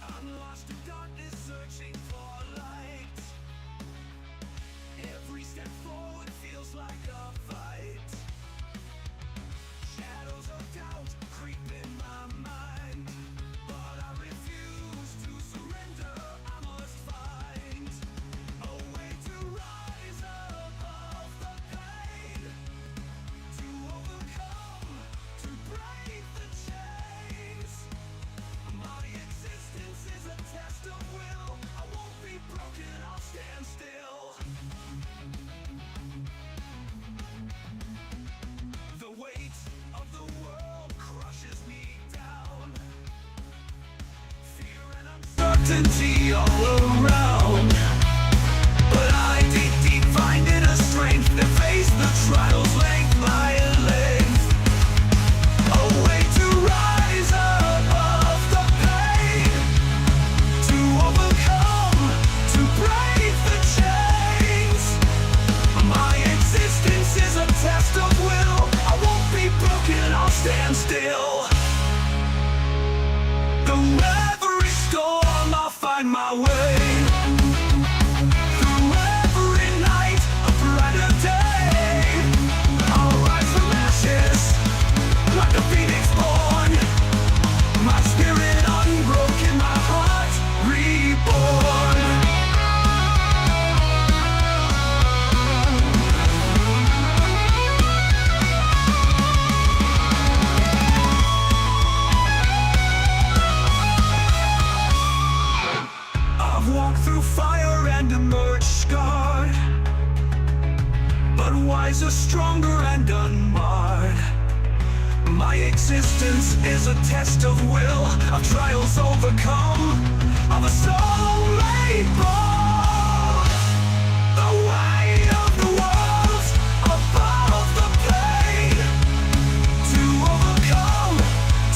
I'm lost in darkness, searching for light. Every step forward feels like a fight. Shadows of doubt creep in my mind, but I refuse to surrender. I must find a way to rise above the pain, to overcome, to break the chains. My existence is a test of will. I won't be broken, I'll stand still. The weight of the world crushes me down. Fear and uncertainty all around. But I deep find inner strength to face the trials length by length. A way to rise above the pain, to overcome, to break the chains. My existence is a test of will. I won't be broken, I'll stand still. Through every storm, I'll find my way. Through every night, a brighter day. I'll rise from ashes like a phoenix born. My spirit unbroken, my heart reborn. I've walked through fire and emerged scarred, but wiser, stronger and unmarred. My existence is a test of will, of trials overcome, of a soul made bold. The way of the world above the pain, to overcome,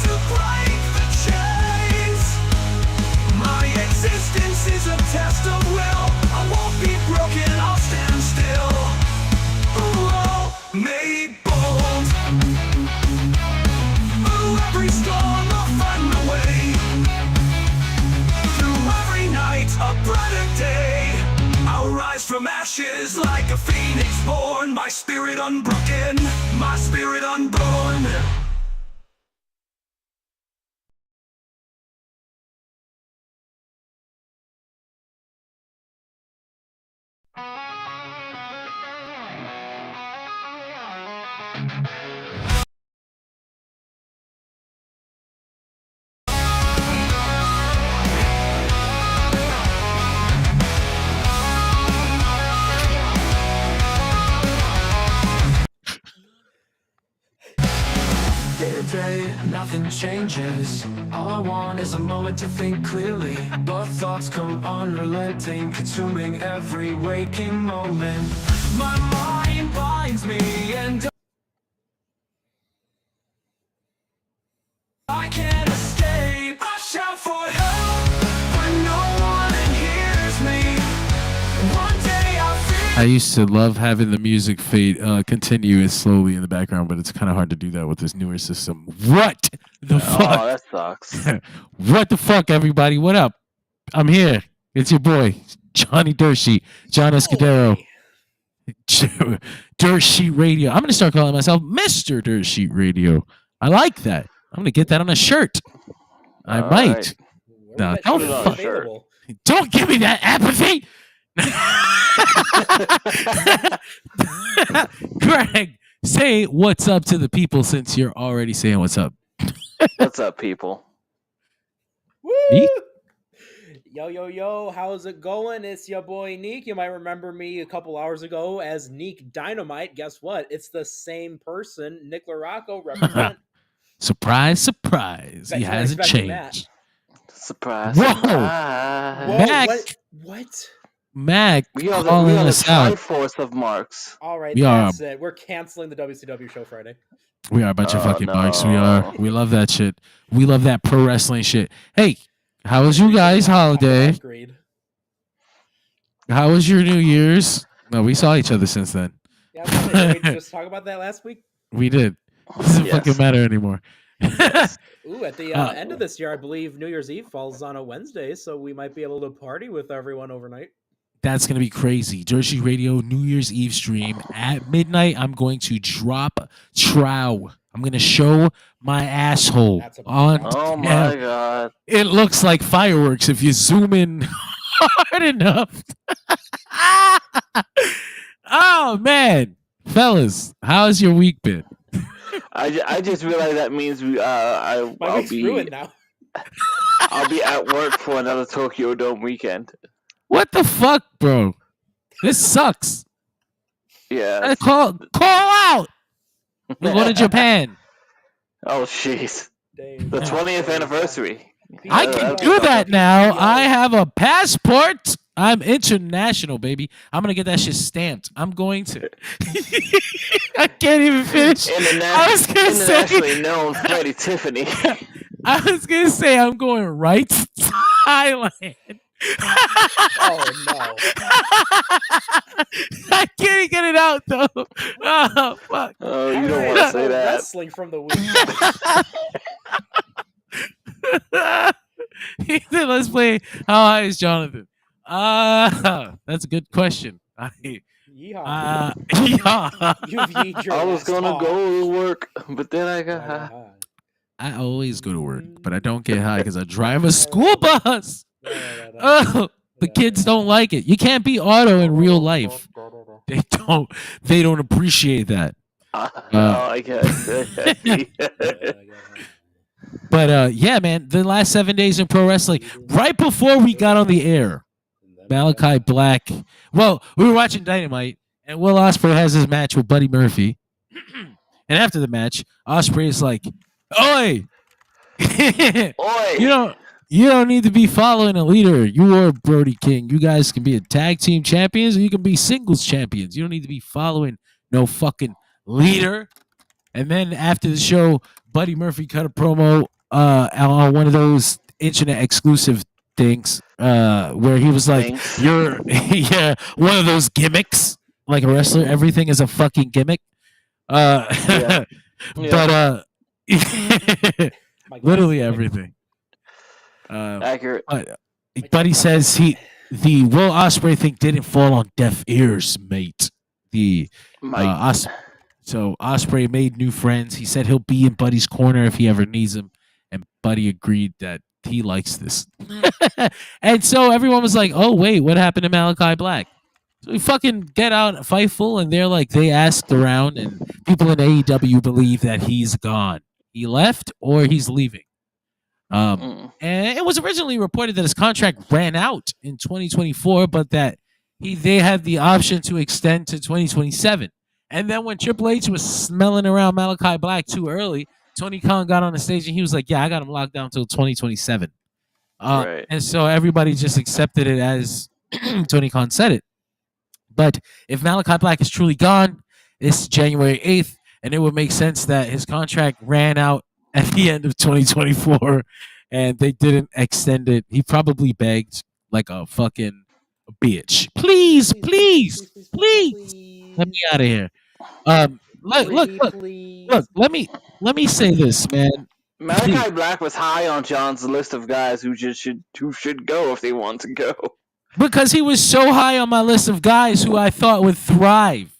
to break the chains. My existence is a test of will. I won't be broken, I'll stand still. Oh, made bold. Through every storm, I'll find my way. Through every night, a brighter day. I'll rise from ashes like a phoenix born. My spirit unbroken, my spirit unborn. Day to day, nothing changes. All I want is a moment to think clearly, but thoughts come unrelenting, consuming every waking moment. My mind binds me and I can't escape. I shout for help, but no one hears me. One day I'll feel I used to love having the music fade continue slowly in the background, but it's kind of hard to do that with this newer system. What the fuck? Oh, that sucks. What the fuck, everybody? What up? I'm here. It's your boy, Jonny DirtSheet, John Escudero. DirtSheet Radio. I'm going to start calling myself Mr. DirtSheet Radio. I like that. I'm going to get that on a shirt. I All might. right. No, Where don't, Put it on a fuck, shirt. don't give me that apathy. Greg, say what's up to the people since you're already saying what's up. What's up, people? Neek? Yo, how's it going? It's your boy Neek. You might remember me a couple hours ago as Neek Dynamite. Guess what? It's the same person. Nick LaRocco represent. Surprise, surprise. Bet He you weren't hasn't expecting changed. Surprise. Whoa. Surprise. Whoa, Mac. what? Mac We are calling the us out. Triforce of marks. All right, We are- that's it. We're canceling the WCW show Friday. We are a bunch of Oh, fucking marks. We are. no. We love that shit. We love that pro wrestling shit. Hey, how was you guys' holiday? Agreed. How was your New Year's? No, we saw each other since then. Yeah, I was gonna say, did we just talk about that last week? We did. Doesn't Yes. fucking matter anymore. Ooh, at the end of this year, I believe New Year's Eve falls on a Wednesday, so we might be able to party with everyone overnight. That's gonna be crazy. DirtSheet Radio New Year's Eve stream at midnight. I'm going to drop trow. I'm gonna show my asshole That's a- on. Oh my camera. god. It looks like fireworks if you zoom in hard enough. Oh man, fellas, how's your week been? I just realized that means My I'll week's ruined now. be at work for another Tokyo Dome weekend. What the fuck, bro? This sucks. Yeah. Call out. We're going to Japan. Oh jeez. Dang. The 20th anniversary. I Yeah, can that'd do be that something. now. I have a passport. I'm international, baby. I'm gonna get that shit stamped. I'm going to. I can't even finish. I was gonna Internationally say. known Freddie Tiffany. I was gonna say I'm going right to Thailand. Oh no. I can't get it out though. Oh fuck. Oh, you All don't right, want to so say that. Wrestling from the week. He said, "Let's play." How high is Jonathan? That's a good question. Yeehaw. Yeah. You've yeed your I was ass gonna off. go to work, but then I got high. I always go to work, but I don't get high because I drive a school bus. Oh, the kids don't like it. You can't be auto in real life. They don't. They don't appreciate that. Oh, I guess. But yeah, man, the last 7 days in pro wrestling, right before we got on the air, Malakai Black. Well, we were watching Dynamite, and Will Ospreay has his match with Buddy Murphy. And after the match, Ospreay is like, "Oi, Oi! you don't need to be following a leader. You are Brody King. You guys can be a tag team champions, or you can be singles champions. You don't need to be following no fucking leader." And then after the show, Buddy Murphy cut a promo on one of those internet exclusive things where he was like, Thanks. "You're yeah, one of those gimmicks, like a wrestler. Everything is a fucking gimmick." Yeah. But My literally glasses. everything. Accurate. But he says the Will Ospreay thing didn't fall on deaf ears, mate. The Mike. So Ospreay made new friends. He said he'll be in Buddy's corner if he ever needs him, and Buddy agreed that he likes this. And so everyone was like, "Oh wait, what happened to Malakai Black?" So we fucking get out Fightful, and they're like, they asked around, and people in AEW believe that he's gone. He left or he's leaving. And it was originally reported that his contract ran out in 2024, but that they had the option to extend to 2027. And then when Triple H was smelling around Malakai Black too early, Tony Khan got on the stage and he was like, "Yeah, I got him locked down till 2027." Right. And so everybody just accepted it as Tony Khan said it. But if Malakai Black is truly gone, it's January 8th, and it would make sense that his contract ran out at the end of 2024, and they didn't extend it. He probably begged like a fucking bitch. Please, please, let me out of here. Look. Let me say this, man. Malakai Black was high on John's list of guys who should go if they want to go. Because he was so high on my list of guys who I thought would thrive.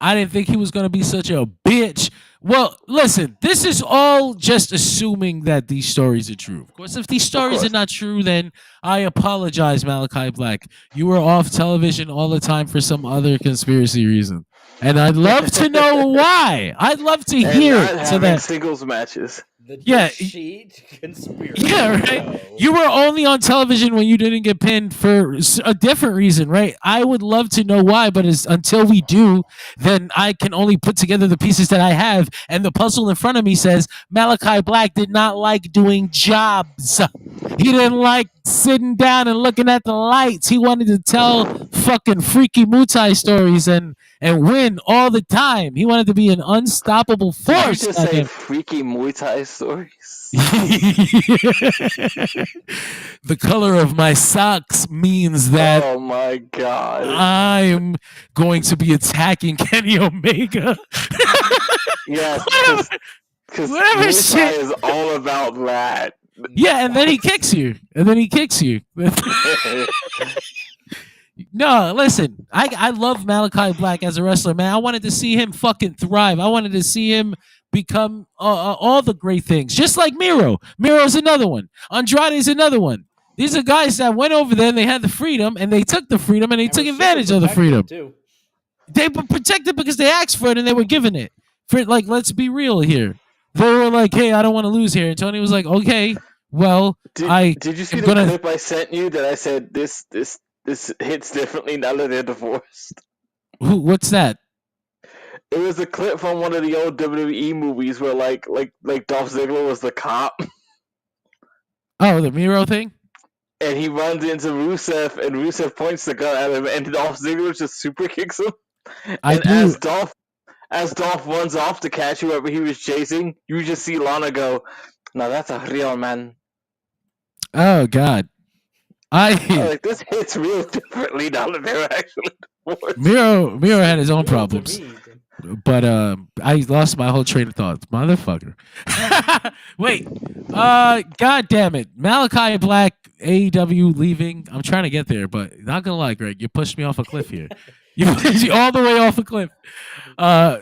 I didn't think he was going to be such a bitch. Well, listen, this is all just assuming that these stories are true. Of course, if these stories are not true, then I apologize, Malakai Black. You were off television all the time for some other conspiracy reason. And I'd love to know why. I'd love to hear And it. not So having that singles matches. The Yeah, sheet conspiracy. Yeah, right. show. You were only on television when you didn't get pinned for a different reason, right? I would love to know why, but until we do, then I can only put together the pieces that I have, and the puzzle in front of me says Malakai Black did not like doing jobs. He didn't like sitting down and looking at the lights. He wanted to tell fucking freaky Muay Thai stories and win all the time. He wanted to be an unstoppable Did you force. just say freaky Muay Thai stories? The color of my socks means that Oh my god. I'm going to be attacking Kenny Omega. Yes, because whatever Muay Thai shit. is all about that. Yeah, and then he kicks you. No, listen. I love Malakai Black as a wrestler, man. I wanted to see him fucking thrive. I wanted to see him become all the great things, just like Miro. Miro's another one. Andrade's another one. These are guys that went over there and they had the freedom, and they took the freedom, and they took advantage of the freedom. Too. They were protected because they asked for it and they were given it. For like, let's be real here. They were like, "Hey, I don't want to lose here." And Tony was like, "Okay, well, Did you see the clip I sent you that I said this hits differently now that they're divorced? What's that? It was a clip from one of the old WWE movies where like Dolph Ziggler was the cop. Oh, the Miro thing? And he runs into Rusev, and Rusev points the gun at him, and Dolph Ziggler just super kicks him. As Dolph runs off to catch whoever he was chasing, you just see Lana go, "Now that's a real man." Oh God, like this hits real differently now that they're actually divorced. Miro had his own problems. But I lost my whole train of thought, motherfucker. Wait, God damn it, Malakai Black, AEW leaving. I'm trying to get there, but not gonna lie, Greg, you pushed me off a cliff here. You pushed me all the way off a cliff. Oh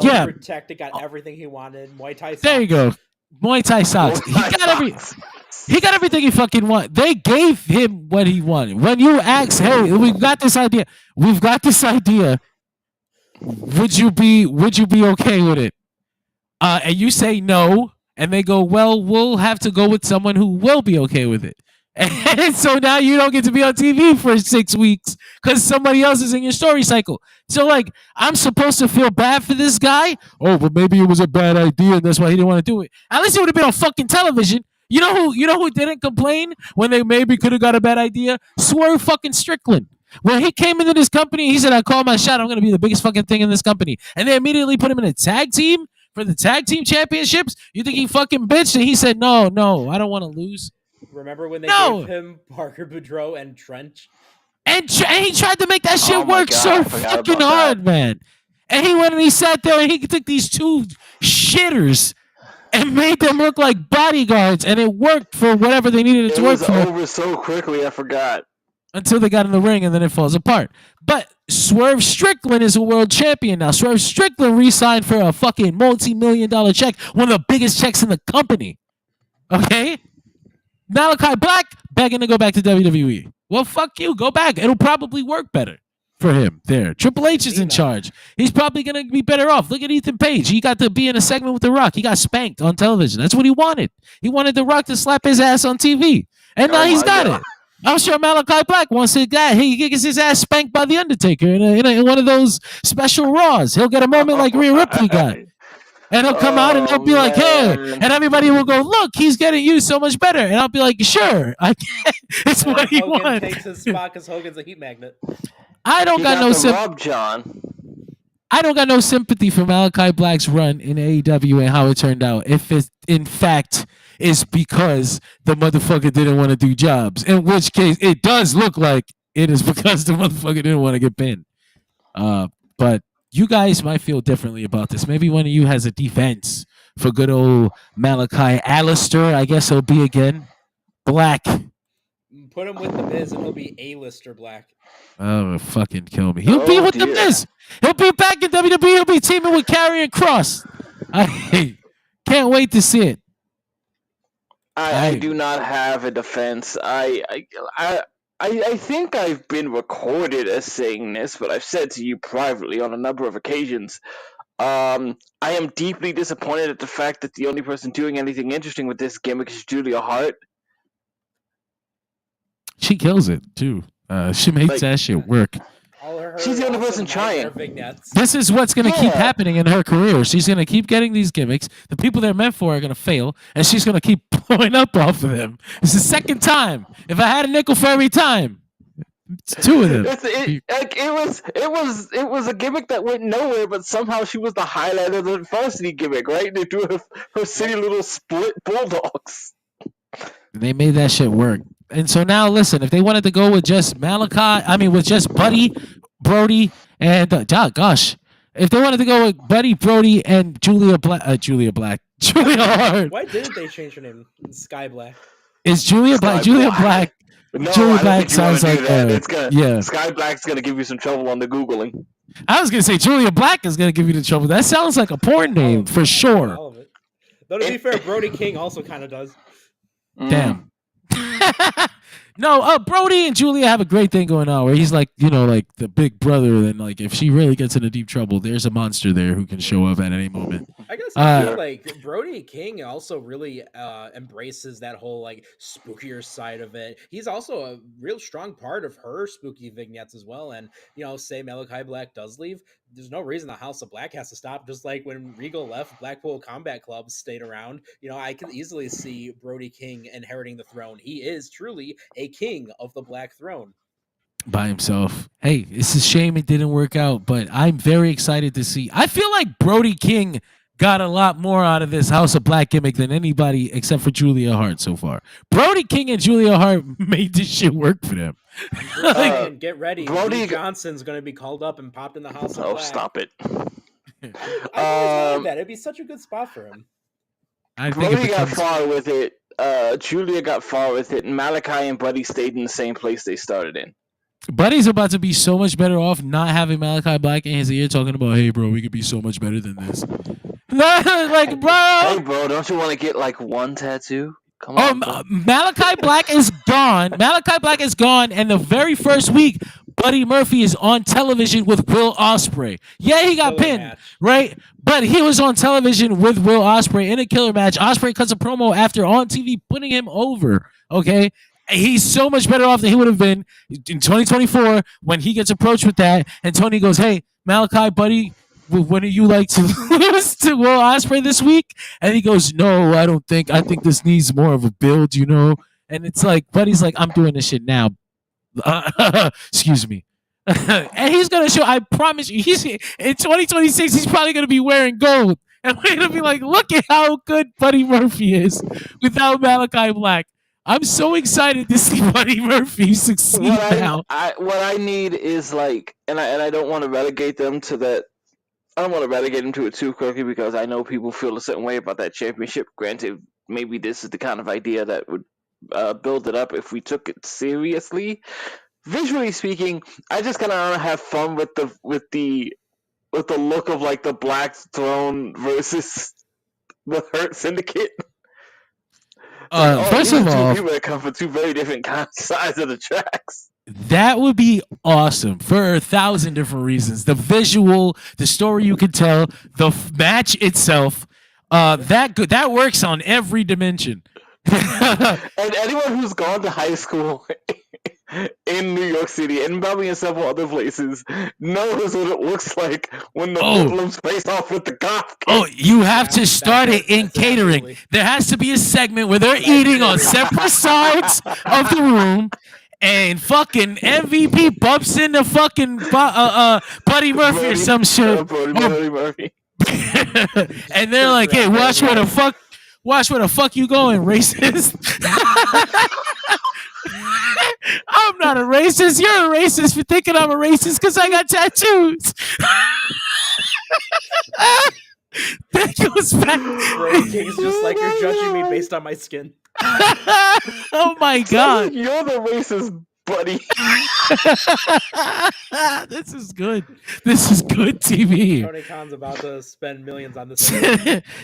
yeah, protected, got everything he wanted. Muay Thai. Socks. There you go, Muay Thai socks. He got everything he fucking wanted. They gave him what he wanted. When you ask, "Hey, we've got this idea. Would you be okay with it?" And you say no, and they go, "Well, we'll have to go with someone who will be okay with it." And so now you don't get to be on TV for 6 weeks because somebody else is in your story cycle. So like, I'm supposed to feel bad for this guy? Oh, but maybe it was a bad idea, and that's why he didn't want to do it. At least it would have been on fucking television. You know who didn't complain when they maybe could have got a bad idea? Swerve fucking Strickland. When he came into this company, he said, "I call my shot. I'm going to be the biggest fucking thing in this company." And they immediately put him in a tag team for the tag team championships. You think he fucking bitched? And he said, no, I don't want to lose. Remember when they gave him Parker Boudreaux and Trench? And he tried to make that shit work so fucking hard, man. And he went and he sat there and he took these two shitters and made them look like bodyguards, and it worked for whatever they needed it to work for. It was over so quickly, I forgot. Until they got in the ring, and then it falls apart. But Swerve Strickland is a world champion now. Swerve Strickland re-signed for a fucking multi-million-dollar check, one of the biggest checks in the company. Okay? Malakai Black begging to go back to WWE. Well, fuck you. Go back. It'll probably work better for him there. Triple H is in charge. He's probably going to be better off. Look at Ethan Page. He got to be in a segment with The Rock. He got spanked on television. That's what he wanted. He wanted The Rock to slap his ass on TV. And now he's got it. I'm sure Malakai Black wants to guy. He gets his ass spanked by The Undertaker in one of those special Raws. He'll get a moment like Rhea Ripley got. And he'll come out and he'll be like, "Hey," and everybody will go, "Look, he's getting used so much better." And I'll be like, "Sure, I can't." It's what he wants. Hogan takes his spot because Hogan's a heat magnet. I don't got no sympathy. I don't got no sympathy for Malakai Black's run in AEW and how it turned out. If it, in fact, is because the motherfucker didn't want to do jobs, in which case it does look like it is because the motherfucker didn't want to get pinned. But you guys might feel differently about this. Maybe one of you has a defense for good old Malakai Alistair. I guess he'll be again. Black. Put him with the Miz and he'll be A-lister Black. Oh, fucking kill me. He'll be with the Miz. He'll be back in WWE. He'll be teaming with Karrion Kross. I can't wait to see it. I do not have a defense. I think I've been recorded as saying this, but I've said to you privately on a number of occasions. I am deeply disappointed at the fact that the only person doing anything interesting with this gimmick is Julia Hart. She kills it too. She makes that shit work. She's the only awesome person trying. nightmare vignettes. This is what's going to keep happening in her career. She's going to keep getting these gimmicks. The people they're meant for are going to fail, and she's going to keep blowing up off of them. It's the second time. If I had a nickel for every time, it's two of them. It was a gimmick that went nowhere, but somehow she was the highlight of the varsity gimmick, right? They do her city little split bulldogs. They made that shit work. And so now, listen, if they wanted to go with just with just Buddy, Brody, and gosh, if they wanted to go with Buddy, Brody, and Julia Hart. Why didn't they change her name? Sky Black. Is Julia Black? Julia Black. No, Julia I don't Black think you sounds want to like do that. yeah. Sky Black's gonna give you some trouble on the Googling. I was gonna say Julia Black is gonna give you the trouble. That sounds like a porn name for sure. All of it. Though to be fair, Brody King also kind of does. Damn. No, Brody and Julia have a great thing going on where he's like, like the big brother. And like, if she really gets into deep trouble, there's a monster there who can show up at any moment. I guess I feel like Brody King also really embraces that whole like spookier side of it. He's also a real strong part of her spooky vignettes as well. And say Malakai Black does leave, there's no reason the House of Black has to stop. Just like when Regal left, Blackpool Combat Club stayed around. I can easily see Brody King inheriting the throne. He is truly a king of the Black Throne. By himself. Hey, it's a shame it didn't work out, but I'm very excited to see. I feel like Brody King got a lot more out of this House of Black gimmick than anybody except for Julia Hart so far. Brody King and Julia Hart made this shit work for them. Get ready. Brody Johnson's going to be called up and popped in the House of Black. Oh, stop it. I always wanted that. It'd be such a good spot for him. Brody got far with it. Julia got far with it, and Malakai and Buddy stayed in the same place they started in. Buddy's about to be so much better off not having Malakai Black in his ear talking about, hey, bro, we could be so much better than this. Like, bro. Hey, bro, don't you want to get like one tattoo? Come on. Malakai Black is gone. Malakai Black is gone, and the very first week, Buddy Murphy is on television with Will Ospreay. Yeah, he got pinned, right? But he was on television with Will Ospreay in a killer match. Ospreay cuts a promo after on TV, putting him over. Okay, he's so much better off than he would have been in 2024 when he gets approached with that. And Tony goes, "Hey, Malakai, buddy, wouldn't you like to lose to Will Ospreay this week?" And he goes, "No, I don't think. I think this needs more of a build, And it's like, Buddy's like, "I'm doing this shit now." Excuse me. And he's gonna show. I promise you, he's in 2026. He's probably gonna be wearing gold, and we're gonna be like, "Look at how good Buddy Murphy is without Malakai Black." I'm so excited to see Buddy Murphy succeed now. What I need is like, and I don't want to relegate them to that. I don't want to relegate them to it too quickly because I know people feel a certain way about that championship. Granted, maybe this is the kind of idea that would build it up if we took it seriously. Visually speaking, I just kind of want to have fun with the look of like the Black Throne versus the Hurt Syndicate. First of all, people that come from two very different sides of the tracks. That would be awesome for 1,000 different reasons. The visual, the story you could tell, the match itself, that works on every dimension. And anyone who's gone to high school in New York City and probably in several other places knows what it looks like when the hoodlums face off with the goth kids. Oh, you have to start it in catering. Absolutely. There has to be a segment where they're eating on separate sides of the room, and fucking MVP bumps into fucking Buddy Murphy or some shit. Buddy Murphy. And they're like, "Hey, watch where the fuck you going, racist." I'm not a racist. You're a racist for thinking I'm a racist because I got tattoos. That goes back. King's just like, you're judging me based on my skin. Oh my god. You're the racist, buddy. This is good. This is good TV. Tony Khan's about to spend millions on this.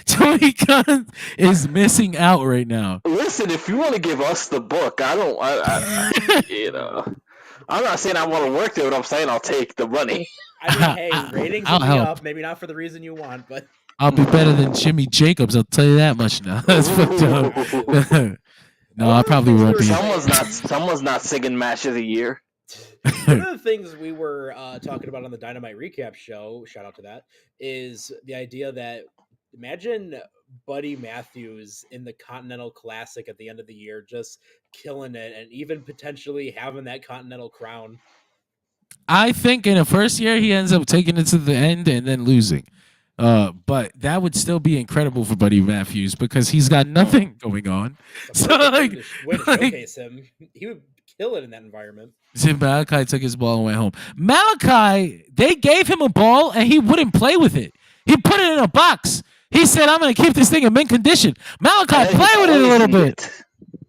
Tony Khan is missing out right now. Listen, if you want to give us the book, I'm not saying I want to work there, but I'm saying I'll take the money. I mean, hey, ratings will be up. Maybe not for the reason you want, but I'll be better than Jimmy Jacobs. I'll tell you that much now. That's fucked up. No, I probably won't be. Someone's not singing match of the year. One of the things we were talking about on the Dynamite recap show, shout out to that, is the idea that imagine Buddy Matthews in the Continental Classic at the end of the year, just killing it, and even potentially having that Continental crown. I think in the first year he ends up taking it to the end and then losing. But that would still be incredible for Buddy Matthews because he's got nothing going on. So like, way to showcase him, he would kill it in that environment. Malakai took his ball and went home. Malakai, they gave him a ball and he wouldn't play with it. He put it in a box. He said, "I'm going to keep this thing in mint condition." Malakai played with it a little bit.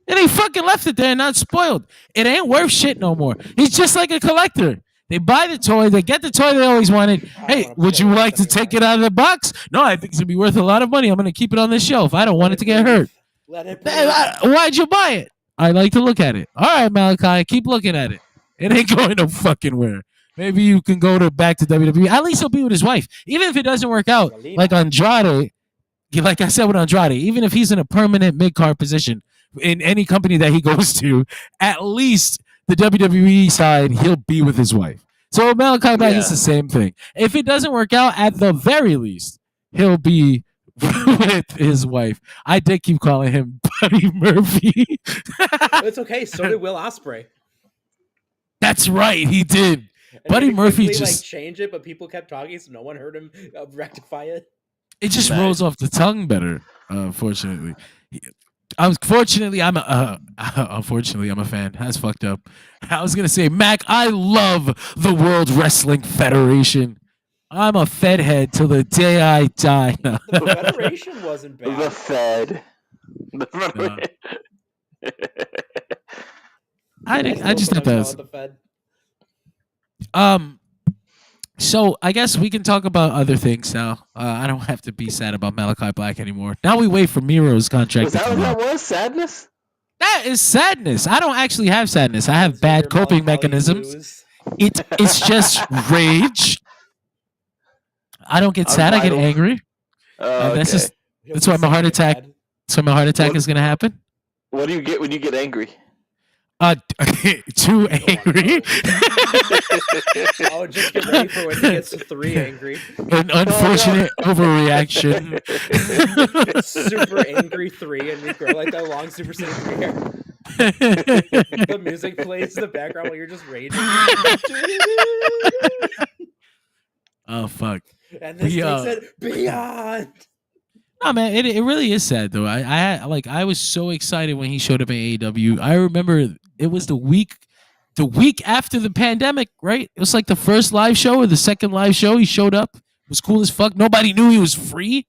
And he fucking left it there and not spoiled. It ain't worth shit no more. He's just like a collector. They buy the toy. They get the toy they always wanted. Hey, would you like to take it out of the box? No, I think it's going to be worth a lot of money. I'm going to keep it on this shelf. I don't want it to get hurt. Why'd you buy it? I like to look at it. All right, Malakai, keep looking at it. It ain't going no fucking where. Maybe you can go back to WWE. At least he'll be with his wife. Even if it doesn't work out, like Andrade, like I said with Andrade, even if he's in a permanent mid-card position in any company that he goes to, at least the WWE side, he'll be with his wife. So Malakai Black is the same thing. If it doesn't work out, at the very least, he'll be with his wife. I did keep calling him Buddy Murphy. It's okay. So did Will Ospreay. That's right. He did. And Buddy Murphy just change it, but people kept talking, so no one heard him rectify it. It just rolls off the tongue better. Unfortunately, unfortunately, I'm a fan. That's fucked up. I was gonna say, Mac, I love the World Wrestling Federation. I'm a Fed head till the day I die. The Federation wasn't bad. The Fed. I just thought that was. So I guess we can talk about other things now. I don't have to be sad about Malakai Black anymore. Now we wait for Miro's contract. Was that what that was? Sadness? That is sadness. I don't actually have sadness. I have bad coping mechanisms. It's just rage. I don't get sad. I get angry. That's why my heart attack. That's why my heart attack is gonna happen. What do you get when you get angry? Too angry. Oh, just get ready for when he gets to 3 angry. An unfortunate overreaction. Super angry 3, and you grow like that long Super Saiyan 3 hair. The music plays in the background while you're just raging. Oh fuck! And this takes it beyond. No man, it really is sad though. I was so excited when he showed up in AEW. I remember it was the week after the pandemic, right? It was like the first live show or the second live show. He showed up. It was cool as fuck. Nobody knew he was free.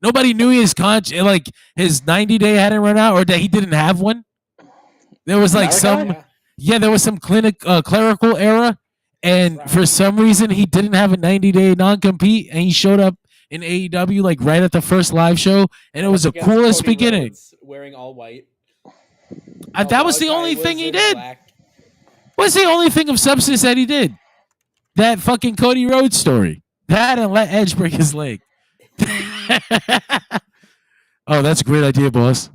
Nobody knew his his 90-day hadn't run out or that he didn't have one. There was like there was some clerical error, and for some reason he didn't have a 90-day non-compete, and he showed up in AEW like right at the first live show, and it was the coolest beginning. Wearing all white. That was the only thing he did. What's the only thing of substance that he did? That fucking Cody Rhodes story. That and let Edge break his leg. Oh, that's a great idea, boss.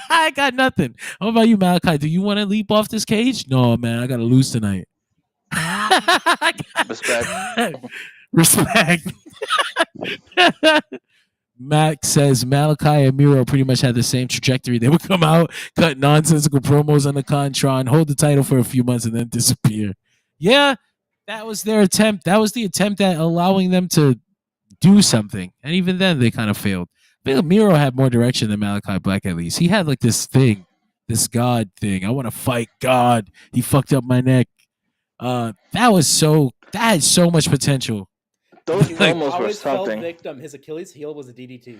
I got nothing. How about you, Malakai? Do you want to leap off this cage? No, man. I got to lose tonight. Respect. Max says Malakai and Miro pretty much had the same trajectory. They would come out, cut nonsensical promos on the Contron, hold the title for a few months, and then disappear. Yeah, that was their attempt. That was the attempt at allowing them to do something. And even then, they kind of failed. I think Miro had more direction than Malakai Black, at least. He had like this thing, this God thing. I want to fight God. He fucked up my neck. That had so much potential. Those promos were something. Fell victim. His Achilles heel was a DDT.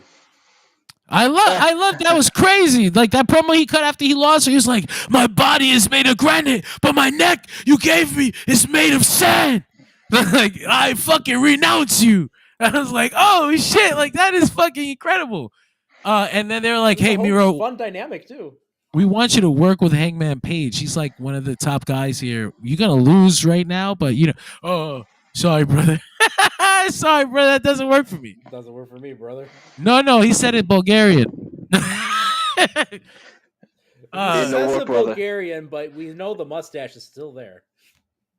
I love that was crazy. Like that promo he cut after he lost, he was like, "My body is made of granite, but my neck you gave me is made of sand." Like I fucking renounce you. I was like, "Oh shit!" Like that is fucking incredible. And then they're like, "Hey, Miro, fun dynamic too. We want you to work with Hangman Page. He's like one of the top guys here. You're gonna lose right now, but oh, sorry, brother. Sorry, brother. That doesn't work for me. It doesn't work for me, brother. No. He said it Bulgarian. He In the says war, a brother. Bulgarian, but we know the mustache is still there.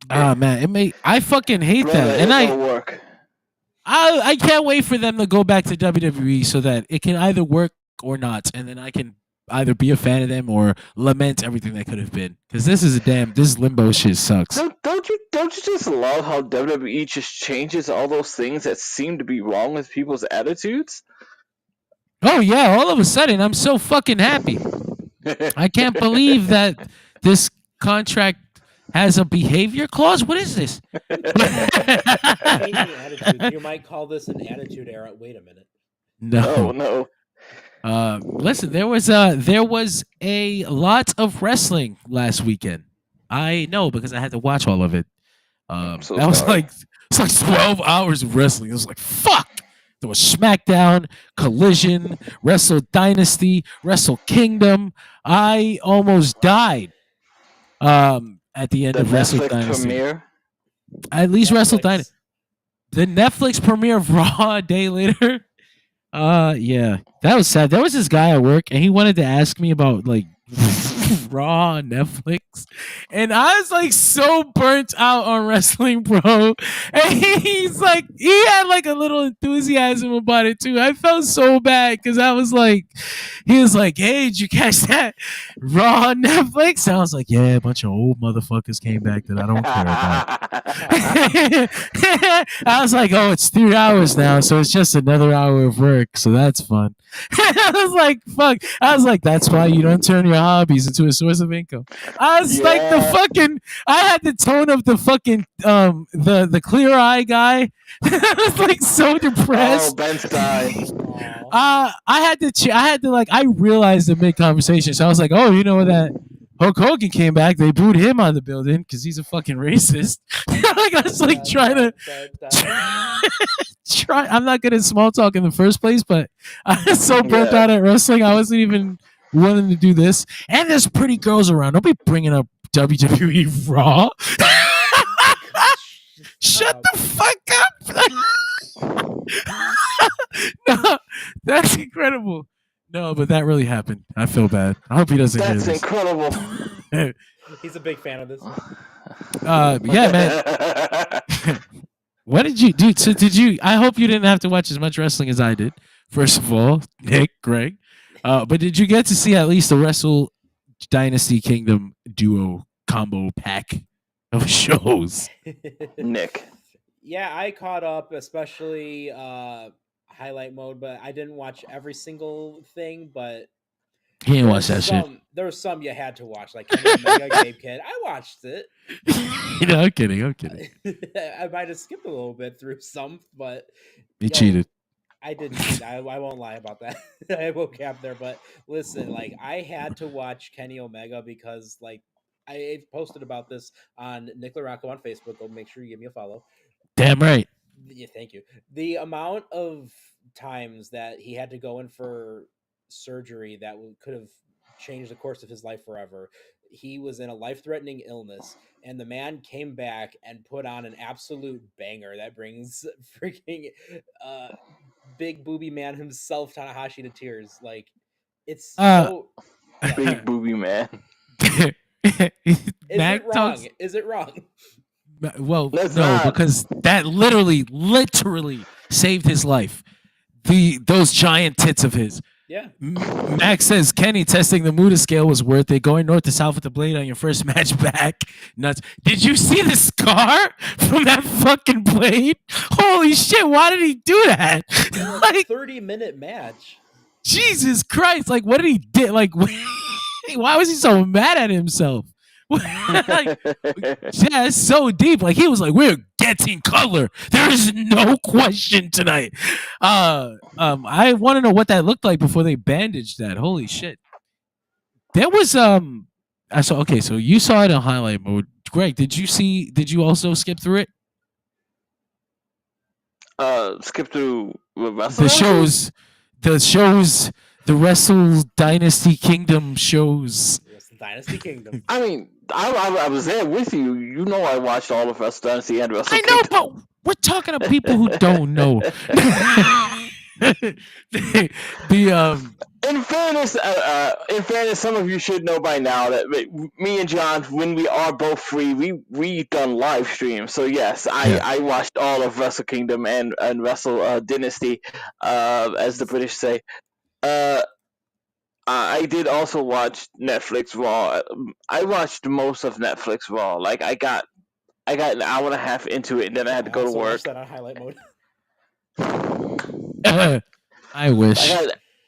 Man, I fucking hate Brother, that, and it'll work. I can't wait for them to go back to WWE so that it can either work or not, and then I can either be a fan of them or lament everything that could have been. Because this limbo shit sucks. Don't you just love how WWE just changes all those things that seem to be wrong with people's attitudes? Oh yeah, all of a sudden I'm so fucking happy. I can't believe that this contract has a behavior clause. What is this? Changing attitude. You might call this an attitude era. Wait a minute. No. Listen, there was a lot of wrestling last weekend. I know because I had to watch all of it. So that was sorry. it's like 12 hours of wrestling. It was like fuck. There was SmackDown, Collision, Wrestle Dynasty, Wrestle Kingdom. I almost died. At the end The of Wrestle Netflix Dynasty. premiere. At least Wrestle Netflix. Dynasty. The Netflix premiere of Raw a day later. Yeah, that was sad. There was this guy at work, and he wanted to ask me about like Raw on Netflix, and I was like so burnt out on wrestling, bro. And he's like, he had like a little enthusiasm about it too. I felt so bad because I was like, he was like, "Hey, did you catch that Raw on Netflix?" And I was like, "Yeah, a bunch of old motherfuckers came back that I don't care about." I was like, "Oh, it's 3 hours now, so it's just another hour of work, so that's fun." I was like, "Fuck!" I was like, "That's why you don't turn your hobbies into a source of income." I was like, the fucking. I had the tone of the fucking the clear eye guy. I was like so depressed. Oh, Ben's died. Aw. I had to like I realized in mid conversation, so I was like, "Oh, you know that Hulk Hogan came back, they booed him out of the building because he's a fucking racist." Like I was like trying to try. I'm not good at small talk in the first place, but I was so burnt out at wrestling, I wasn't even willing to do this. And there's pretty girls around. Don't be bringing up WWE Raw. Shut the fuck up. No, that's incredible. No, but that really happened. I feel bad. I hope he doesn't hear That's this. incredible. He's a big fan of this. Yeah, man. What did you do? So did you? I hope you didn't have to watch as much wrestling as I did. First of all, Nick, Greg, but did you get to see at least the Wrestle Dynasty Kingdom duo combo pack of shows? Nick. Yeah, I caught up, especially highlight mode, but I didn't watch every single thing. But He didn't watch that shit. there was some you had to watch, like Kenny Omega, Gabe Kidd. I watched it. I'm kidding. I'm kidding. I might have skipped a little bit through some, but You cheated. I didn't cheat. I won't lie about that. I won't cap there. But listen, like I had to watch Kenny Omega because like I posted about this on Nick Larocco on Facebook. Go make sure you give me a follow. Damn right. Yeah, thank you. The amount of times that he had to go in for surgery that could have changed the course of his life forever. He was in a life-threatening illness, and the man came back and put on an absolute banger that brings freaking big booby man himself, Tanahashi, to tears. Like, it's so... Big booby man. Is Mac it wrong? talks- Is it wrong? Well, Let's no, not. because that literally saved his life. Those giant tits of his. Yeah. Max says Kenny testing the Muda scale was worth it. Going north to south with the blade on your first match back. Nuts. Did you see the scar from that fucking blade? Holy shit! Why did he do that? Like 30-minute match. Jesus Christ! Like what did he do? Like why was he so mad at himself? Like, yeah, it's so deep. Like he was like, "We're getting color. There is no question tonight." I want to know what that looked like before they bandaged that. Holy shit! There was I saw. Okay, so you saw it in highlight mode. Greg, did you also skip through it? Skip through The shows, the Wrestle Dynasty Kingdom shows. Yes, the Dynasty Kingdom. I mean, I was there with you. You know, I watched all of Wrestle Dynasty and Wrestle I know, Kingdom. but we're talking to people who don't know. the In fairness, some of you should know by now that me and John, when we are both free, we done live streams. So yes, Yeah. I watched all of Wrestle Kingdom and Wrestle Dynasty, as the British say. I did also watch Netflix Raw. I watched most of Netflix Raw. Like I got an hour and a half into it, and then I had to go to also work. watched that on highlight mode. I wish.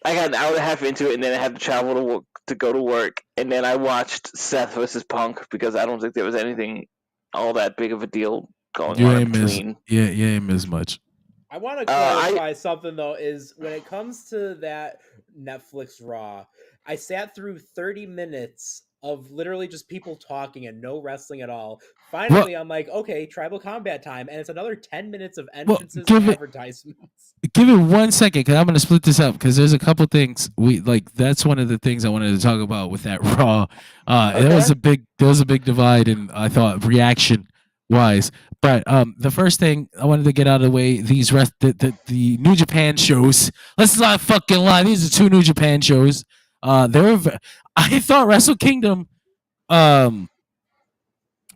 I got an hour and a half into it, and then I had to travel to work, to go to work, and then I watched Seth versus Punk because I don't think there was anything all that big of a deal going on in between. You ain't miss much. I want to clarify something though. Is when it comes to that Netflix Raw, I sat through 30 minutes of literally just people talking and no wrestling at all. Finally, I'm like, okay, Tribal Combat time, and it's another 10 minutes of entrances and advertisements. Give it 1 second, because I'm going to split this up, because there's a couple things we like. That's one of the things I wanted to talk about with that Raw. Okay. There was a big divide, and I thought reaction wise. But the first thing I wanted to get out of the way, the New Japan shows. Let's not fucking lie. These are 2 New Japan shows. I thought Wrestle Kingdom.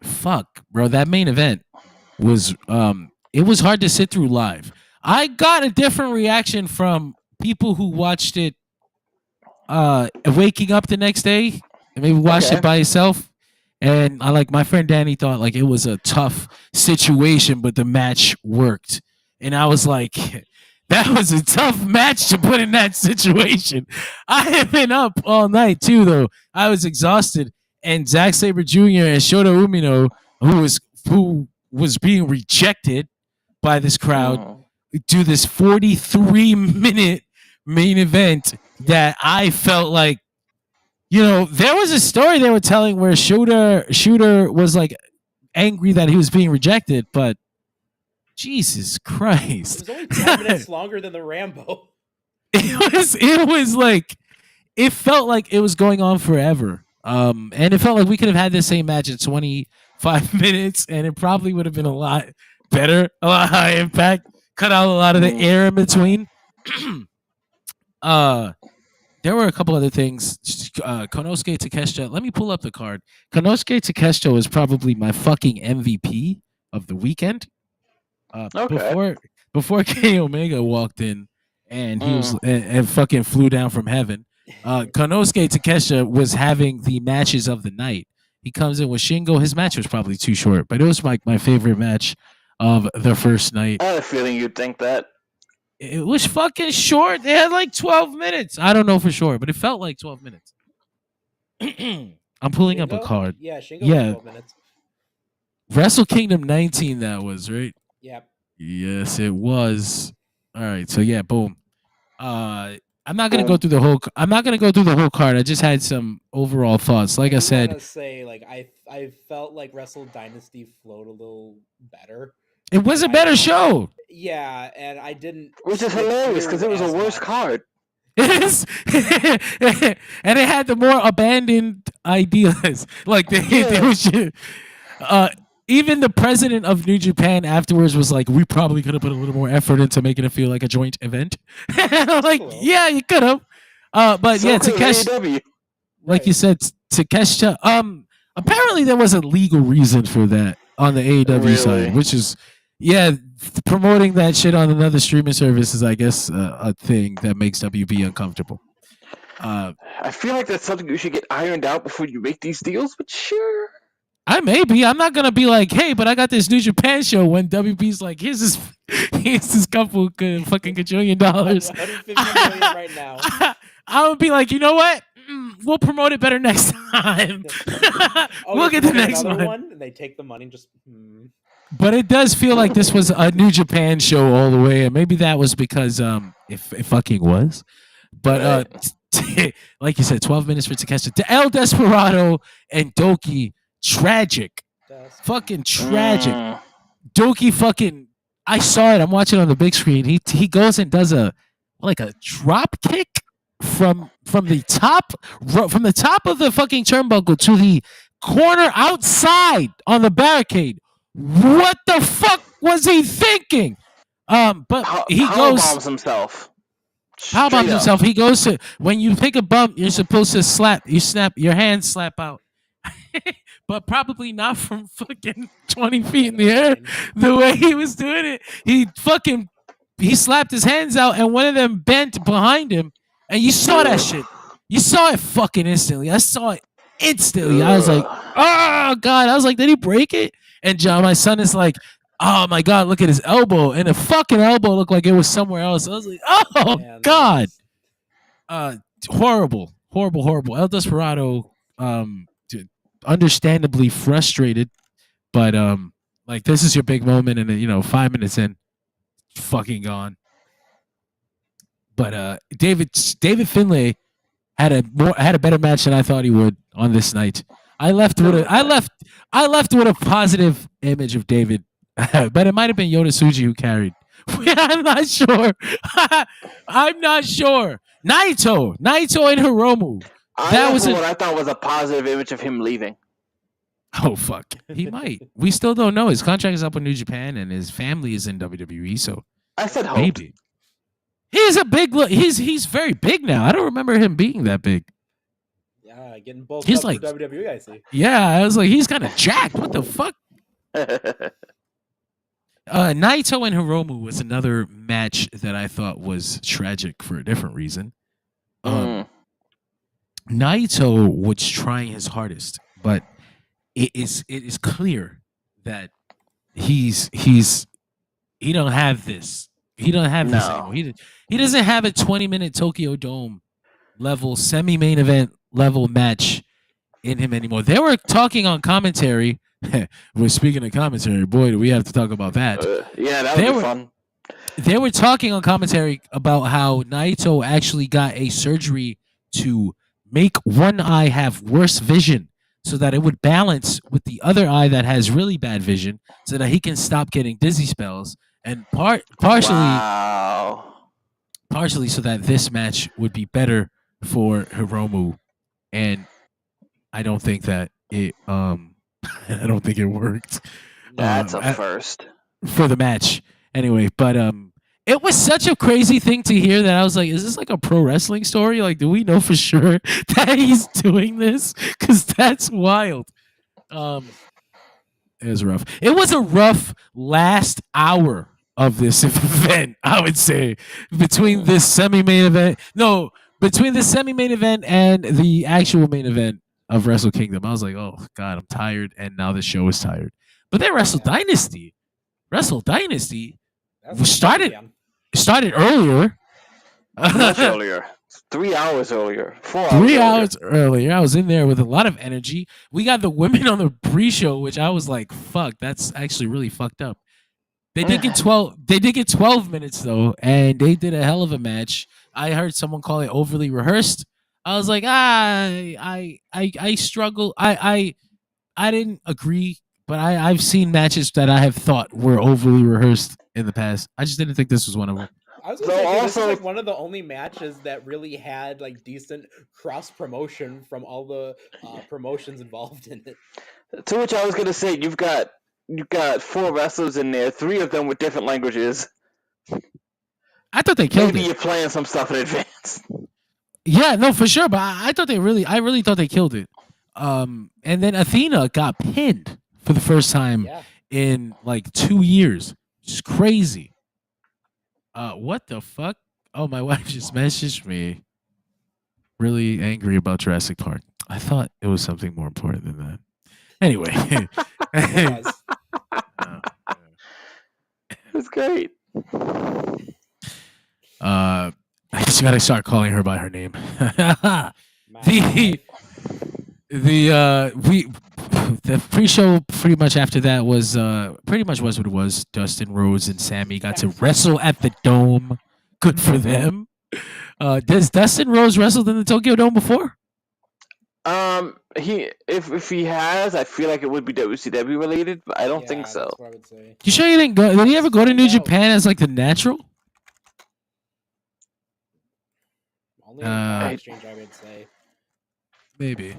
Fuck, bro. That main event was it was hard to sit through live. I got a different reaction from people who watched it waking up the next day and maybe watched it by itself. And I like my friend Danny thought like it was a tough situation, but the match worked. And I was like, that was a tough match to put in that situation. I have been up all night too, though. I was exhausted. And Zack Sabre Jr. and Shota Umino, who was being rejected by this crowd, do this 43-minute main event that I felt like, there was a story they were telling where Shooter was like angry that he was being rejected, but Jesus Christ. It was only 10 minutes longer than the Rambo. It was like, it felt like it was going on forever. And it felt like we could have had this same match in 25 minutes, and it probably would have been a lot better, a lot high impact, cut out a lot of the air in between. There were a couple other things. Konosuke Takeshita. Let me pull up the card. Konosuke Takeshita was probably my fucking MVP of the weekend. Before Kenny Omega walked in and he was and fucking flew down from heaven. Konosuke Takeshita was having the matches of the night. He comes in with Shingo. His match was probably too short, but it was like my favorite match of the first night. I had a feeling you'd think that. It was fucking short. They had like 12 minutes. I don't know for sure, but it felt like 12 minutes. I'm pulling up a card. Yeah, Shingo 12 minutes. Wrestle Kingdom 19 that was, right? Yep. Yes, it was. All right, so yeah, boom. I'm not gonna go through the whole. I'm not gonna go through the whole card. I just had some overall thoughts. Like I said, I felt like Wrestle Dynasty flowed a little better. It was a better show. Yeah, and I didn't. Which is hilarious because it was a worse card. It is, and it had the more abandoned ideas. Like they was even the president of New Japan afterwards was like, "We probably could have put a little more effort into making it feel like a joint event." Like, yeah, you could have. But so yeah, Takeshita, like you said, Takeshita. Apparently there was a legal reason for that on the AEW side, which is, promoting that shit on another streaming service is, I guess, a thing that makes WB uncomfortable. I feel like that's something you should get ironed out before you make these deals, but sure. I may be. I'm not gonna be like, hey, but I got this New Japan show when WB's like, here's this couple fucking $1 $150 million right now. I would be like, you know what? We'll promote it better next time. We'll get the next one. And they take the money and just. But it does feel like this was a New Japan show all the way, and maybe that was because it fucking was. But like you said, 12 minutes for Takeshita. El Desperado and Doki, tragic, fucking tragic. Doki fucking. I saw it. I'm watching on the big screen. He goes and does a drop kick from the top of the fucking turnbuckle to the corner outside on the barricade. What the fuck was he thinking? But he goes bombs himself. Power bombs Straight up. himself. He goes to when you take a bump, you're supposed to slap. You snap your hands, slap out, but probably not from fucking 20 feet in the air. The way he was doing it, he slapped his hands out, and one of them bent behind him, and you saw that shit. You saw it fucking instantly. I saw it instantly. I was like, oh god. I was like, did he break it? And John, my son, is like, oh my god, look at his elbow, and the fucking elbow looked like it was somewhere else. I was like, oh Man, god. Horrible. El Desperado, understandably frustrated, but like this is your big moment, and 5 minutes in, fucking gone. But David Finlay had a better match than I thought he would on this night. I left with a positive image of David, but it might have been Yoda Tsuji who carried. I'm not sure. I'm not sure. Naito and Hiromu. That was what I thought was a positive image of him leaving. Oh fuck, he might. We still don't know. His contract is up with New Japan, and his family is in WWE. So I said hope. Maybe he's a big. He's very big now. I don't remember him being that big. Yeah, getting bulked He's up like- for WWE. I see. Yeah, I was like, he's kind of jacked. What the fuck? Naito and Hiromu was another match that I thought was tragic for a different reason. Naito was trying his hardest, but it is clear that he don't have this. He don't have this No. anymore. He doesn't have a 20-minute Tokyo Dome level semi-main event level match in him anymore. They were talking on commentary. We're speaking of commentary. Boy, do we have to talk about that. Yeah, that would be fun. They were talking on commentary about how Naito actually got a surgery to make one eye have worse vision so that it would balance with the other eye that has really bad vision so that he can stop getting dizzy spells, and partially so that this match would be better for Hiromu. And I don't think that it I don't think it worked. That's a first for the match anyway, but it was such a crazy thing to hear that I was like, is this like a pro wrestling story? Like, do we know for sure that he's doing this? Because that's wild. It was rough. It was a rough last hour of this event, I would say, between this semi-main event. No, between the semi-main event and the actual main event of Wrestle Kingdom. I was like, oh god, I'm tired, and now the show is tired. But then Wrestle Dynasty started earlier. much earlier. 3 hours earlier. 4 hours. 3 hours earlier. I was in there with a lot of energy. We got the women on the pre-show, which I was like, fuck, that's actually really fucked up. They did get 12. They did get 12 minutes though, and they did a hell of a match. I heard someone call it overly rehearsed. I was like, I struggle. I didn't agree, but I've seen matches that I have thought were overly rehearsed in the past. I just didn't think this was one of them. I was gonna say, this is like one of the only matches that really had like decent cross promotion from all the promotions involved in it. To which I was gonna say, you've got 4 wrestlers in there, 3 of them with different languages. I thought they killed it. Maybe you're playing some stuff in advance. Yeah, no, for sure. But I really thought they killed it. And then Athena got pinned for the first time in like 2 years. It's crazy. What the fuck? Oh, my wife just messaged me. Really angry about Jurassic Park. I thought it was something more important than that. Anyway. It's great. I just gotta start calling her by her name. The pre-show pretty much after that was pretty much was what it was. Dustin Rhodes and Sammy got to wrestle at the Dome. Good for them. Does Dustin Rhodes wrestled in the Tokyo Dome before? If he has, I feel like it would be WCW related, but I don't think so. That's what I would say. You sure you didn't go? Did he ever go to New Japan as like the natural? Only in exchange, I would say. Maybe,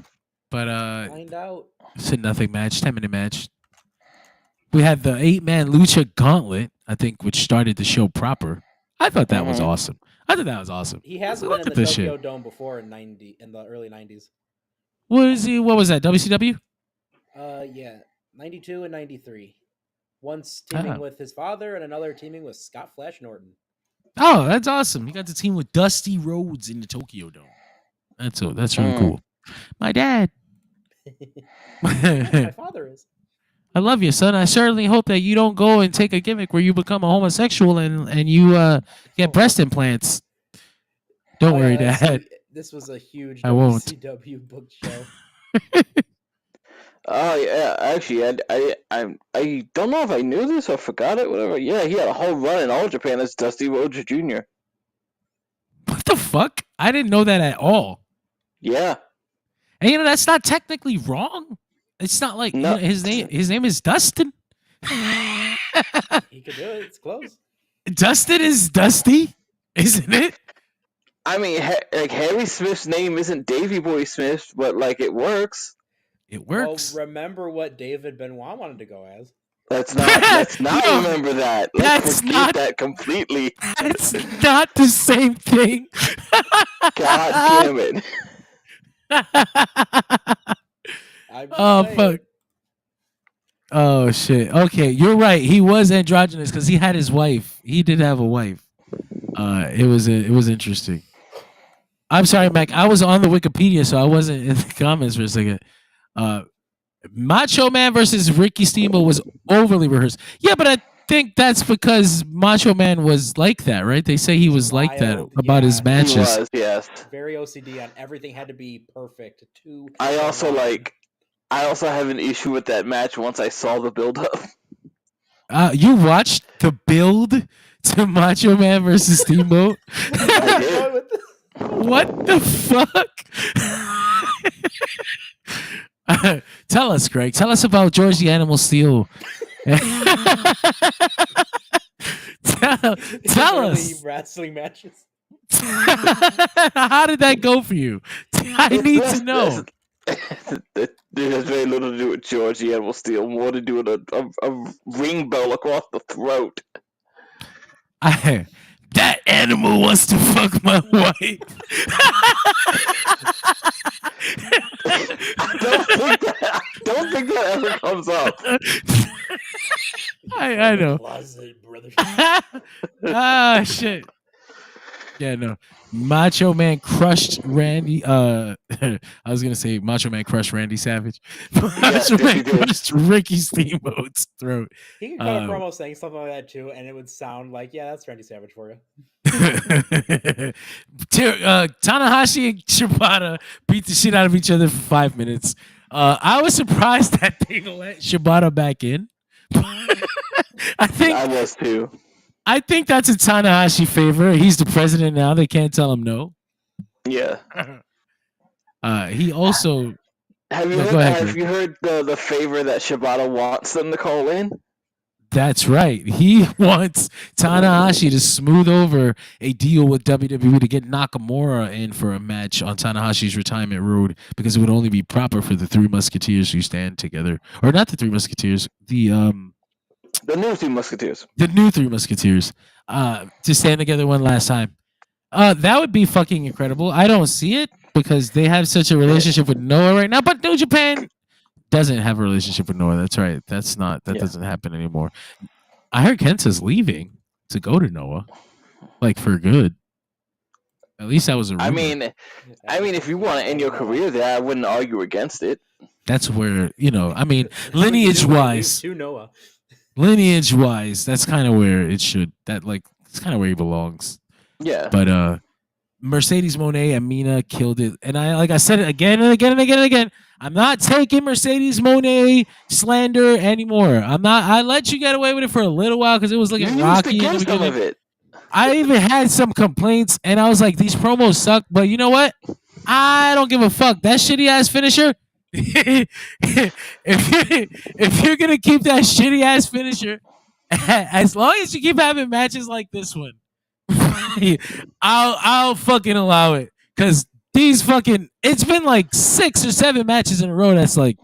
but Find out. it's a nothing match, 10-minute match. We had the 8-man Lucha Gauntlet, I think, which started the show proper. I thought that was Mhm. awesome. I thought that was awesome. He has I been looked in at the this Tokyo shit. Dome before in the early 90s. What is he? What was that? WCW? Yeah, 92 and 93. Once teaming Oh. with his father and another teaming with Scott Flash Norton. Oh, that's awesome. You got the team with Dusty Rhodes in the Tokyo Dome. That's really Mm. cool. My dad. Yes, my I father is. love you, son. I certainly hope that you don't go and take a gimmick where you become a homosexual and you get breast implants. Don't worry, Yeah, Dad. see, this was a huge I won't. WCW booked show. Oh yeah, actually, I don't know if I knew this or forgot it. Whatever. Yeah, he had a whole run in All Japan as Dusty Rhodes Jr. What the fuck? I didn't know that at all. Yeah. And that's not technically wrong. It's not like No. his name is Dustin. He could do it. It's close. Dustin is Dusty, isn't it? I mean, like Harry Smith's name isn't Davy Boy Smith, but like it works. It works. Well, remember what David Benoit wanted to go as. Let's not No, remember that. Let's that's forget not- that completely. It's not the same thing. God damn it. I'm Oh, saying. fuck. Oh shit. Okay, you're right. He was androgynous because he had his wife. He did have a wife. It was interesting. I'm sorry, Mac. I was on the Wikipedia, so I wasn't in the comments for a second. Macho Man versus Ricky Steamboat was overly rehearsed. Yeah, but I think that's because Macho Man was like that, right? They say he was like that Wild, about yeah. his He matches. was, yes. Very OCD on everything had to be perfect. I also have an issue with that match once I saw the build up. You watched the build to Macho Man versus Steamboat? I did. What the fuck? Tell us, Greg. Tell us about George the Animal Steel. tell us. Wrestling matches. How did that go for you? I need to know. It has very little to do with George the Animal Steel, more to do with a ring bell across the throat. That animal wants to fuck my wife. I don't think that ever comes up. I know. Closet, brother. Ah, shit. Yeah, no. Macho Man crushed Randy. I was gonna say Macho Man crushed Randy Savage. Macho Man he did. crushed Ricky Steamboat's throat. He could cut a promo saying something like that too, and it would sound like, yeah, that's Randy Savage for you. Tanahashi and Shibata beat the shit out of each other for 5 minutes. I was surprised that they let Shibata back in. I was too. I think that's a Tanahashi favor. He's the president now. They can't tell him no. Yeah. He also. Have you No, heard, go ahead, have you heard the favor that Shibata wants them to call in? That's right. He wants Tanahashi to smooth over a deal with WWE to get Nakamura in for a match on Tanahashi's retirement road because it would only be proper for the Three Musketeers who stand together, or not the Three Musketeers, the new Three Musketeers. The new Three Musketeers to stand together one last time. That would be fucking incredible. I don't see it because they have such a relationship with Noah right now, but New Japan doesn't have a relationship with Noah. That's right. That doesn't happen anymore. I heard Kenta's leaving to go to Noah, like for good. At least that was a rumor. I mean, if you want to end your career there, I wouldn't argue against it. That's where lineage-wise, To Noah. lineage-wise, that's kind of where it should. It's kind of where he belongs. Yeah. But Mercedes Moné and Mina killed it, and I said it again and again and again and again. I'm not taking Mercedes Moné slander anymore. I'm not. I let you get away with it for a little while because it was looking rocky in the some of beginning. it. I even had some complaints, and I was like, "These promos suck." But you know what? I don't give a fuck. That shitty ass finisher. if you're gonna keep that shitty ass finisher, as long as you keep having matches like this one, I'll fucking allow it. Cause it's been like 6 or 7 matches in a row. That's like,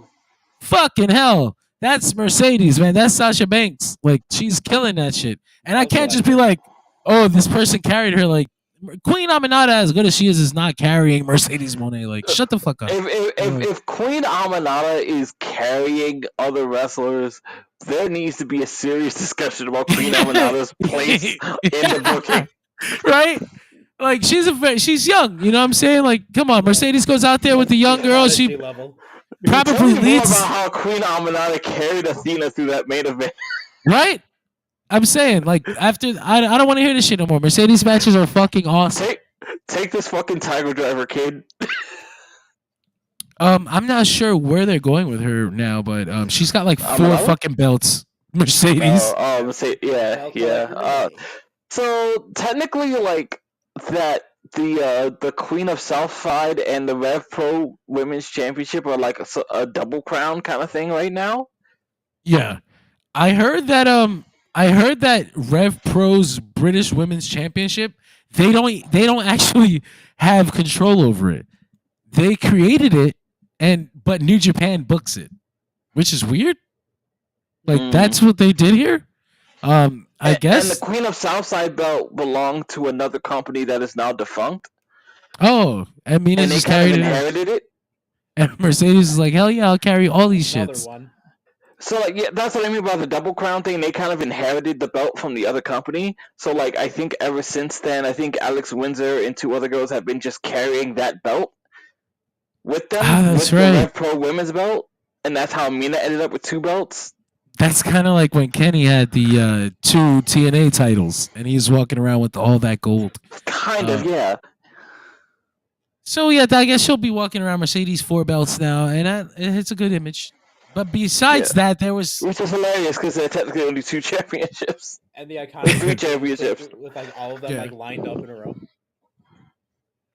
fucking hell. That's Mercedes, man. That's Sasha Banks. Like, she's killing that shit. And I can't just be like, oh, this person carried her. Like Queen Aminata, as good as she is not carrying Mercedes Monet. Like, shut the fuck up. If Queen Aminata is carrying other wrestlers, there needs to be a serious discussion about Queen Aminata's place in the booking. Right? Like she's young, you know what I'm saying? Like, come on, Mercedes goes out there with the young girl. She level. probably Tell me more leads. about how Queen Aminata carried Athena through that main event. Right? I'm saying, like, after I don't want to hear this shit no more. Mercedes matches are fucking awesome. Take this fucking Tiger Driver, kid. I'm not sure where they're going with her now, but she's got like 4 fucking belts. Mercedes. Yeah. So technically, like that, the Queen of Southside and the Rev Pro Women's Championship are like a double crown kind of thing right now. Yeah, I heard that. Rev Pro's British Women's Championship, they don't actually have control over it. They created it, but New Japan books it, which is weird. Like that's what they did here. I guess. And the Queen of Southside belt belonged to another company that is now defunct. Oh, I mean, and they kind of inherited it. And Mercedes is like, hell yeah, I'll carry all these shits. So like, yeah, that's what I mean by the double crown thing. They kind of inherited the belt from the other company. So like, I think ever since then, I think Alex Windsor and 2 other girls have been just carrying that belt with them. That's with right. The Rev Pro Women's belt, and that's how Mina ended up with 2 belts. That's kind of like when Kenny had the 2 TNA titles, and he was walking around with all that gold. Kind of, yeah. So yeah, I guess she'll be walking around Mercedes 4 belts now, and it's a good image. But besides that, there was, which is hilarious because they're technically only 2 championships and the iconic 3 championships with like all of them like lined up in a row.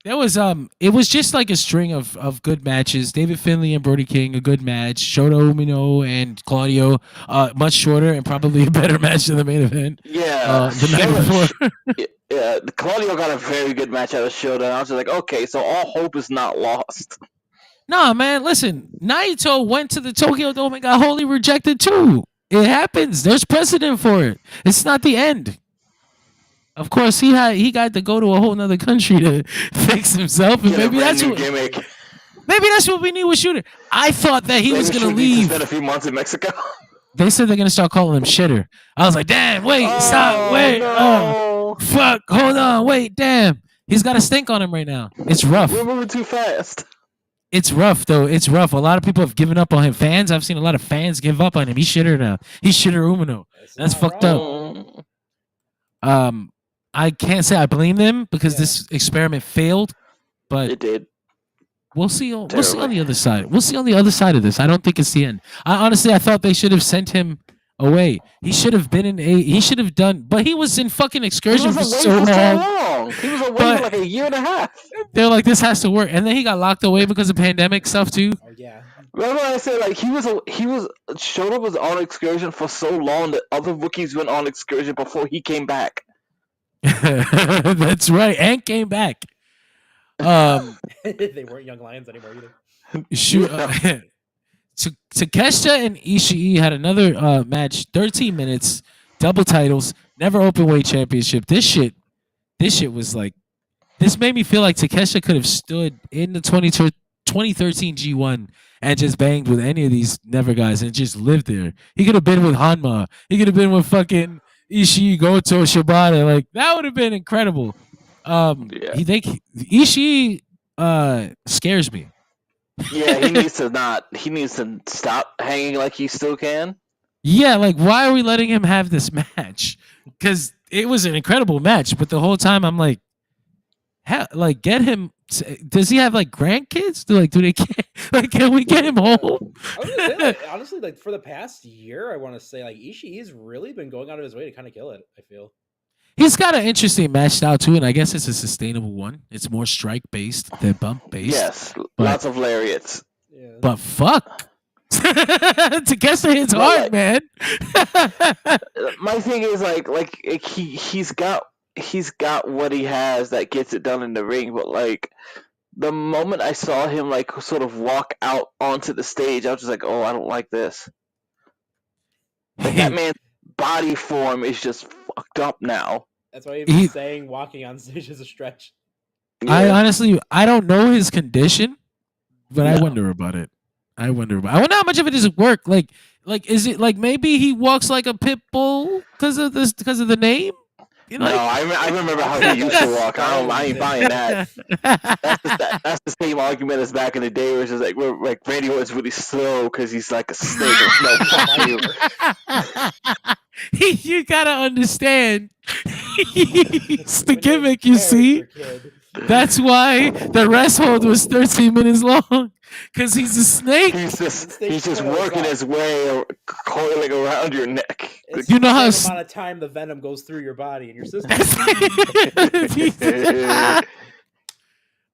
There was it was just like a string of good matches. David Finlay and Brody King, a good match. Shota Umino and Claudio, much shorter and probably a better match than the main event. Yeah, the night before. Yeah, Claudio got a very good match out of Shota, and I was just like, okay, so all hope is not lost. Nah, man, listen. Naito went to the Tokyo Dome and got wholly rejected too. It happens. There's precedent for it. It's not the end. Of course, he got to go to a whole nother country to fix himself, and maybe that's what gimmick. Maybe that's what we need with Shooter. I thought that he was gonna leave. Spend a few months in Mexico. They said they're gonna start calling him Shitter. I was like, damn, wait, stop, wait, no. Fuck, hold on, wait, damn. He's got a stink on him right now. It's rough. We're moving too fast. It's rough though. It's rough. A lot of people have given up on him. Fans, I've seen a lot of fans give up on him. He's Shitter now. He's Shitter Umino. That's fucked up. I can't say I blame them because this experiment failed, but it did. We'll see. We'll see on the other side. We'll see on the other side of this. I don't think it's the end. I thought they should have sent him away. He should have been in a. He should have done, but he was in fucking excursion for so long. He was away for like a year and a half. They're like, this has to work, and then he got locked away because of pandemic stuff too. Oh yeah. Remember I said like Shota was on excursion for so long that other rookies went on excursion before he came back. That's right, and came back. They weren't young lions anymore either. Shoot, Takeshita and Ishii had another match, 13 minutes, double titles, never open weight championship. This shit was like, this made me feel like Takeshita could have stood in the 2013 G1 and just banged with any of these never guys and just lived there. He could have been with Hanma. He could have been with fucking Ishii, Goto, Shibata. Like, that would have been incredible. Ishii scares me. Yeah, he needs to stop hanging like he still can. Yeah, like, why are we letting him have this match? Because it was an incredible match, but the whole time I'm like, get him. Does he have like grandkids? Can we get him home? I was gonna say, like, honestly, like for the past year, I want to say like Ishii's really been going out of his way to kind of kill it. I feel he's got an interesting match style too, and I guess it's a sustainable one. It's more strike based than bump based. Yes, lots of lariats. Yeah. But fuck, Takeshita hits hard, man. My thing is like he's got what he has that gets it done in the ring, but like the moment I saw him like sort of walk out onto the stage, I was just like, oh, I don't like this. Like that man's body form is just fucked up now. That's why even saying walking on stage is a stretch. Yeah. I don't know his condition, but I wonder about it. I wonder how much of it is work. Like is it like maybe he walks like a pit bull because of the name? No, I remember how he used to walk. I ain't buying that. That's the same argument as back in the day, where it's just like Randy Orton's really slow because he's like a snake. No, fuck you. You gotta understand. It's the gimmick, you see. That's why the rest hold was 13 minutes long, because he's a snake. He's just working his way coiling around your neck. It's you know how the amount of time the venom goes through your body and your system.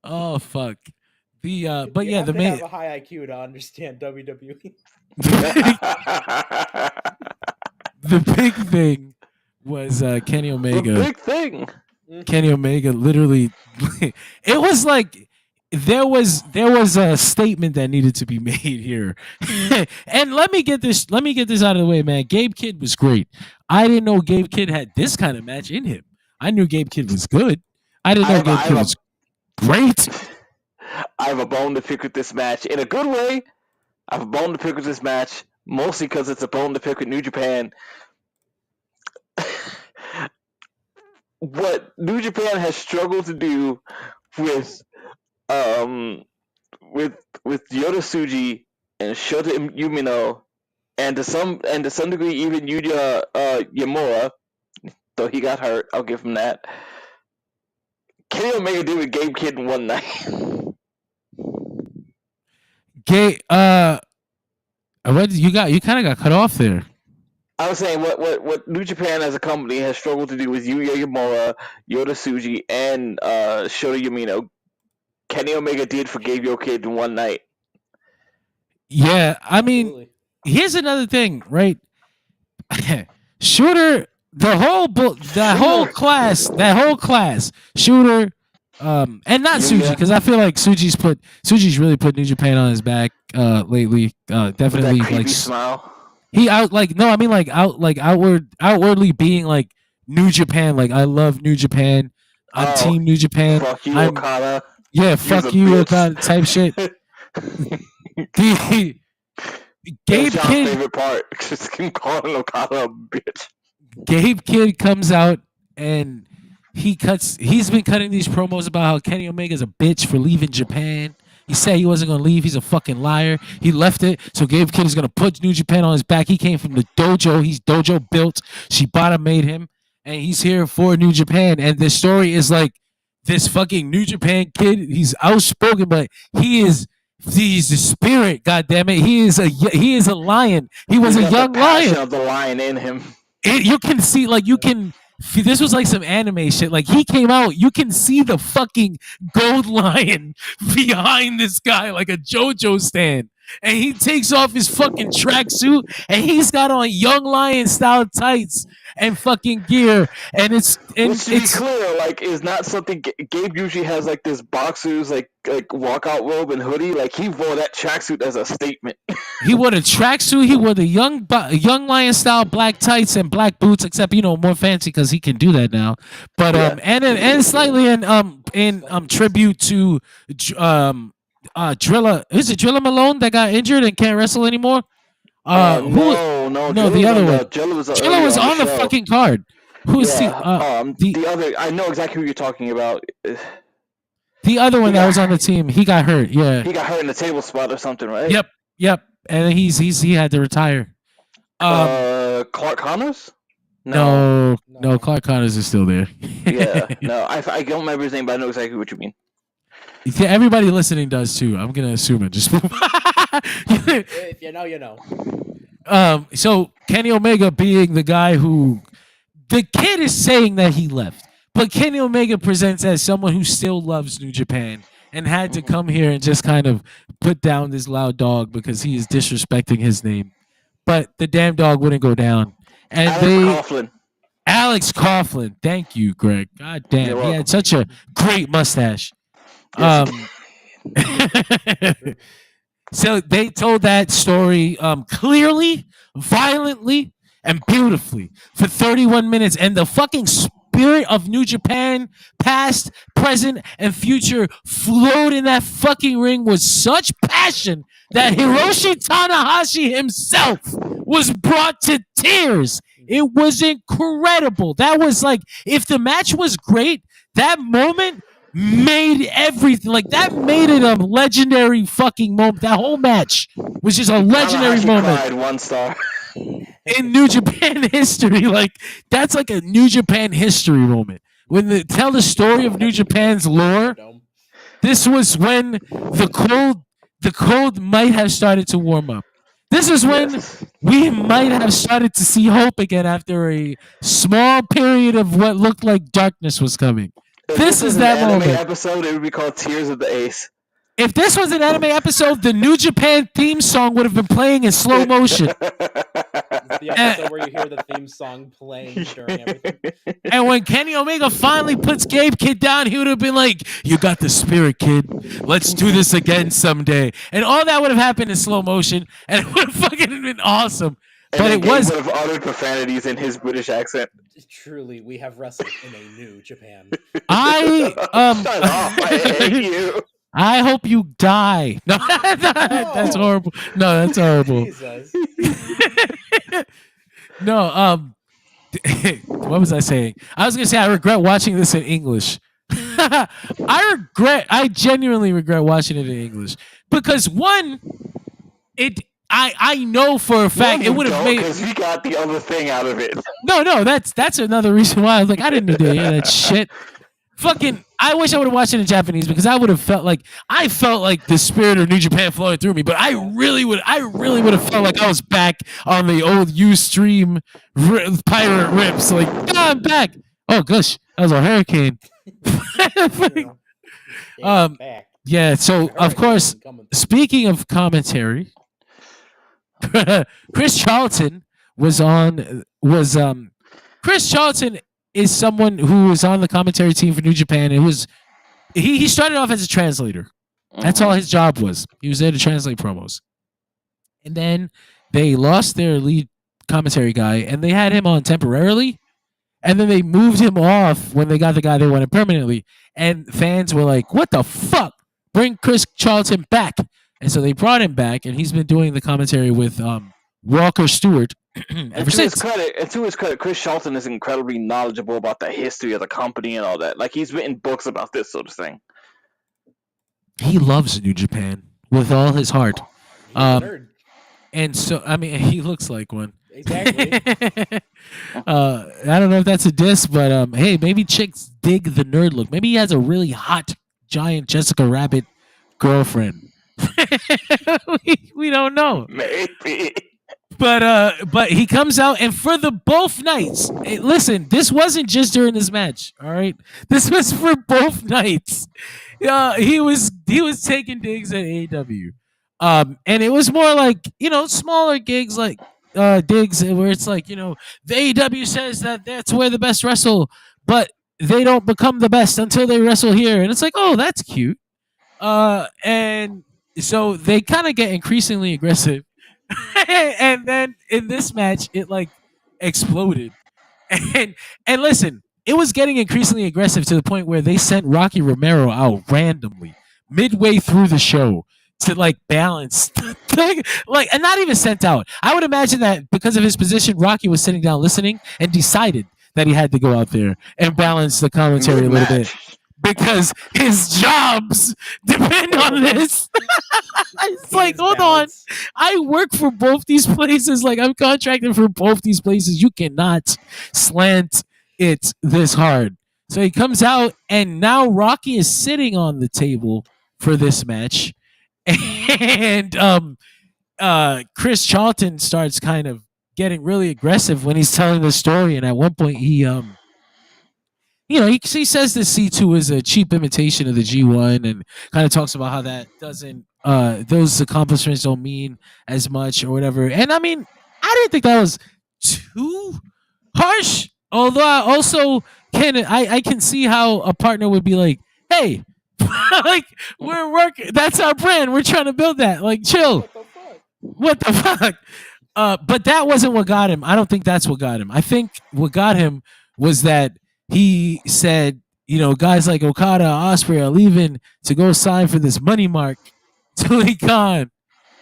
Oh fuck. But you yeah, the main have a high IQ to understand WWE. The big thing was Kenny Omega. The big thing. Kenny Omega literally it was like there was a statement that needed to be made here. And let me get this out of the way, man. Gabe Kidd was great. I didn't know Gabe Kidd had this kind of match in him. I knew Gabe Kidd was good. I didn't know Gabe Kidd was great. I have a bone to pick with this match in a good way. I have a bone to pick with this match, mostly because it's a bone to pick with New Japan. What New Japan has struggled to do with Yota Tsuji and Shota Umino, and to some degree even Yuya Yamura, though he got hurt, I'll give him that. Kenny Omega did with Gabe Kidd in one night. You kind of got cut off there. I was saying what New Japan as a company has struggled to do with Yuya Yamura, Yota Tsuji, and Shota Umino, Kenny Omega did for Gabe Kidd in one night. Yeah, I mean, here's another thing, right? Shooter, that whole class, Shooter, and not Tsuji, because I feel like Tsuji's really put New Japan on his back lately. Definitely with that like smile. He outwardly being like New Japan, like I love New Japan, I'm Team New Japan. Fuck you, Okada. Yeah, fuck you, Okada type shit. Gabe Kidd, favorite part, just keep calling Okada a bitch. Gabe Kidd comes out and he's been cutting these promos about how Kenny Omega's a bitch for leaving Japan. He said he wasn't going to leave. He's a fucking liar. He left it. So Gabe Kidd is going to put New Japan on his back. He came from the dojo. He's dojo built. Shibata made him. And he's here for New Japan. And the story is like this fucking New Japan kid. He's outspoken, but he's the spirit. God damn it. He is a lion. He was a young lion. Of the lion in him. You can see, like, this was like some anime shit. Like, he came out, you can see the fucking gold lion behind this guy, like a JoJo stand. And he takes off his fucking tracksuit, and he's got on young lion style tights and fucking gear. And it's clear, like, is not something Gabe usually has, like this boxers like walkout robe and hoodie. Like, he wore that tracksuit as a statement. He wore the tracksuit. He wore the young lion style black tights and black boots, except more fancy because he can do that now. But and slightly in tribute to Drilla. Is it Drilla Malone that got injured and can't wrestle anymore? No, the other one. Drilla was on the fucking card. Who is the other? I know exactly who you're talking about. The other one that was on the team, he got hurt. Yeah, he got hurt in the table spot or something, right? Yep. And he had to retire. Clark Connors? No, Clark Connors is still there. Yeah, no, I don't remember his name, but I know exactly what you mean. Yeah, everybody listening does too. I'm gonna assume it. Just if you know, you know. So Kenny Omega being the guy who the kid is saying that he left, but Kenny Omega presents as someone who still loves New Japan and had to come here and just kind of put down this loud dog because he is disrespecting his name. But the damn dog wouldn't go down. And Alex Coughlin. Thank you, Greg. God damn, he had such a great mustache. So they told that story clearly, violently, and beautifully for 31 minutes. And the fucking spirit of New Japan, past, present, and future, flowed in that fucking ring with such passion that Hiroshi Tanahashi himself was brought to tears. It was incredible. That was like, if the match was great, that moment made everything, like, that made it a legendary fucking moment. That whole match was just a legendary Tanahashi moment cried 1 star. in New Japan history. Like, that's like a New Japan history moment. When they tell the story of New Japan's lore, this was when the cold might have started to warm up. This is when we might have started to see hope again after a small period of what looked like darkness was coming. If This is was that an anime moment. episode, it would be called Tears of the Ace. If this was an anime episode, the New Japan theme song would have been playing in slow motion. The episode where you hear the theme song playing during everything. And when Kenny Omega finally puts Gabe Kid down, he would have been like, "You got the spirit, kid. Let's do this again someday." And all that would have happened in slow motion, and it would have fucking been awesome. And But it was. would have uttered profanities in his British accent. Truly, we have wrestled in a new Japan. Shut up! I hate you. I hope you die. No, that's horrible. No, that's horrible. Jesus. No, what was I saying? I was gonna say I regret watching this in English. I genuinely regret watching it in English because one, I know for a fact it would have made, because we got the other thing out of it. no, that's another reason why I was like, I didn't need to hear that shit. Fucking, I wish I would have watched it in Japanese because I felt like the spirit of New Japan flowing through me. But I really would have felt like I was back on the old Ustream pirate rips. Like, I'm back. Oh gosh, that was a hurricane. Yeah. So of course, speaking of commentary, Chris Charlton Chris Charlton is someone who was on the commentary team for New Japan. He started off as a translator. That's all his job was. He was there to translate promos. And then they lost their lead commentary guy, and they had him on temporarily. And then they moved him off when they got the guy they wanted permanently. And fans were like, "What the fuck? Bring Chris Charlton back." And so they brought him back, and he's been doing the commentary with Walker Stewart ever since. To his credit, Chris Charlton is incredibly knowledgeable about the history of the company and all that. Like, he's written books about this sort of thing. He loves New Japan with all his heart. And so, I mean, he looks like one. Exactly. I don't know if that's a diss, but hey, maybe chicks dig the nerd look. Maybe he has a really hot, giant Jessica Rabbit girlfriend. we don't know. Maybe. But he comes out, and for the both nights, listen, this wasn't just during this match, all right? This was for both nights. He was taking digs at AEW. And it was more like, smaller gigs, like digs where it's like, the AEW says that that's where the best wrestle, but they don't become the best until they wrestle here. And it's like, oh, that's cute. And so they kind of get increasingly aggressive. And then in this match, it like exploded. And listen, it was getting increasingly aggressive to the point where they sent Rocky Romero out randomly midway through the show to like balance like, and not even sent out. I would imagine that because of his position, Rocky was sitting down listening and decided that he had to go out there and balance the commentary a little bit because his jobs depend on this. It's like, hold on, I work for both these places. Like, I'm contracted for both these places. You cannot slant it this hard. So he comes out, and now Rocky is sitting on the table for this match. And Chris Charlton starts kind of getting really aggressive when he's telling the story. And at one point, he says the C2 is a cheap imitation of the G1, and kind of talks about how that doesn't, those accomplishments don't mean as much or whatever. And I mean, I didn't think that was too harsh. Although I also I can see how a partner would be like, hey, like, we're working. That's our brand. We're trying to build that. Like, chill. What the fuck? But that wasn't what got him. I don't think that's what got him. I think what got him was that he said, guys like Okada, Osprey are leaving to go sign for this money mark, Tony Khan,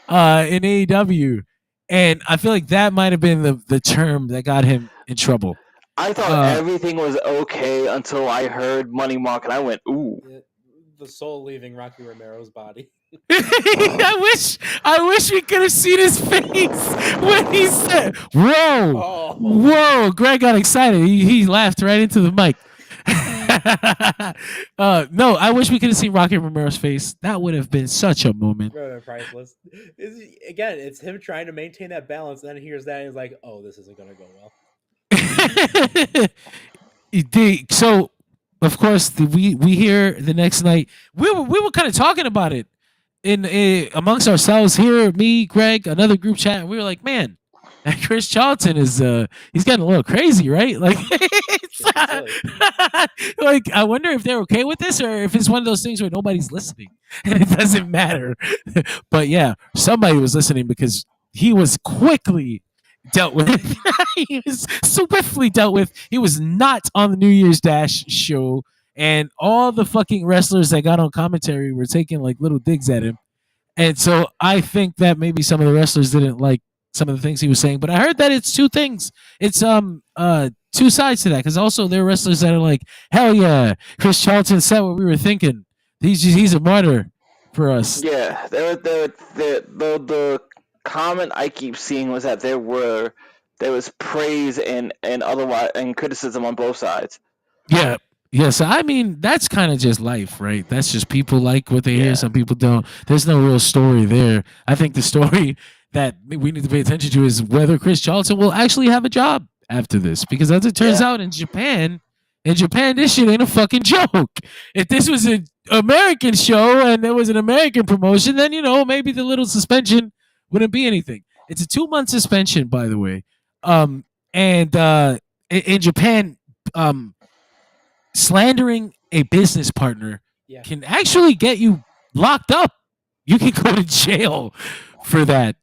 in AEW, and I feel like that might have been the term that got him in trouble. I thought everything was okay until I heard Money Mark, and I went, "Ooh." The soul leaving Rocky Romero's body. I wish we could have seen his face when he said, "Whoa, whoa!" Greg got excited. He laughed right into the mic. No, I wish we could have seen Rocky Romero's face. That would have been such a moment. Priceless. Again, it's him trying to maintain that balance, and then he hears that and he's like, "Oh, this isn't gonna go well." So, of course, we hear the next night. We were kind of talking about it in amongst ourselves here. Me, Greg, another group chat, and we were like, "Man, that Chris Charlton is he's getting a little crazy, right?" Like, like I wonder if they're okay with this, or if it's one of those things where nobody's listening and it doesn't matter. But yeah, somebody was listening because he was quickly dealt with. He was swiftly dealt with. He was not on the New Year's Dash show, and all the fucking wrestlers that got on commentary were taking like little digs at him. And so I think that maybe some of the wrestlers didn't like some of the things he was saying, but I heard that it's two things. It's two sides to that, because also there are wrestlers that are like, hell yeah, Chris Charlton said what we were thinking. He's a martyr for us. Yeah, the comment I keep seeing was that there was praise and otherwise and criticism on both sides. Yeah. Yes, I mean that's kind of just life, right? That's just people like what they hear. Some people don't. There's no real story there. I think the story that we need to pay attention to is whether Chris Charlton will actually have a job after this, because as it turns out in Japan, this shit ain't a fucking joke. If this was an American show and there was an American promotion, then maybe the little suspension wouldn't be anything. It's a 2-month suspension, by the way. And in Japan, slandering a business partner can actually get you locked up. You can go to jail for that.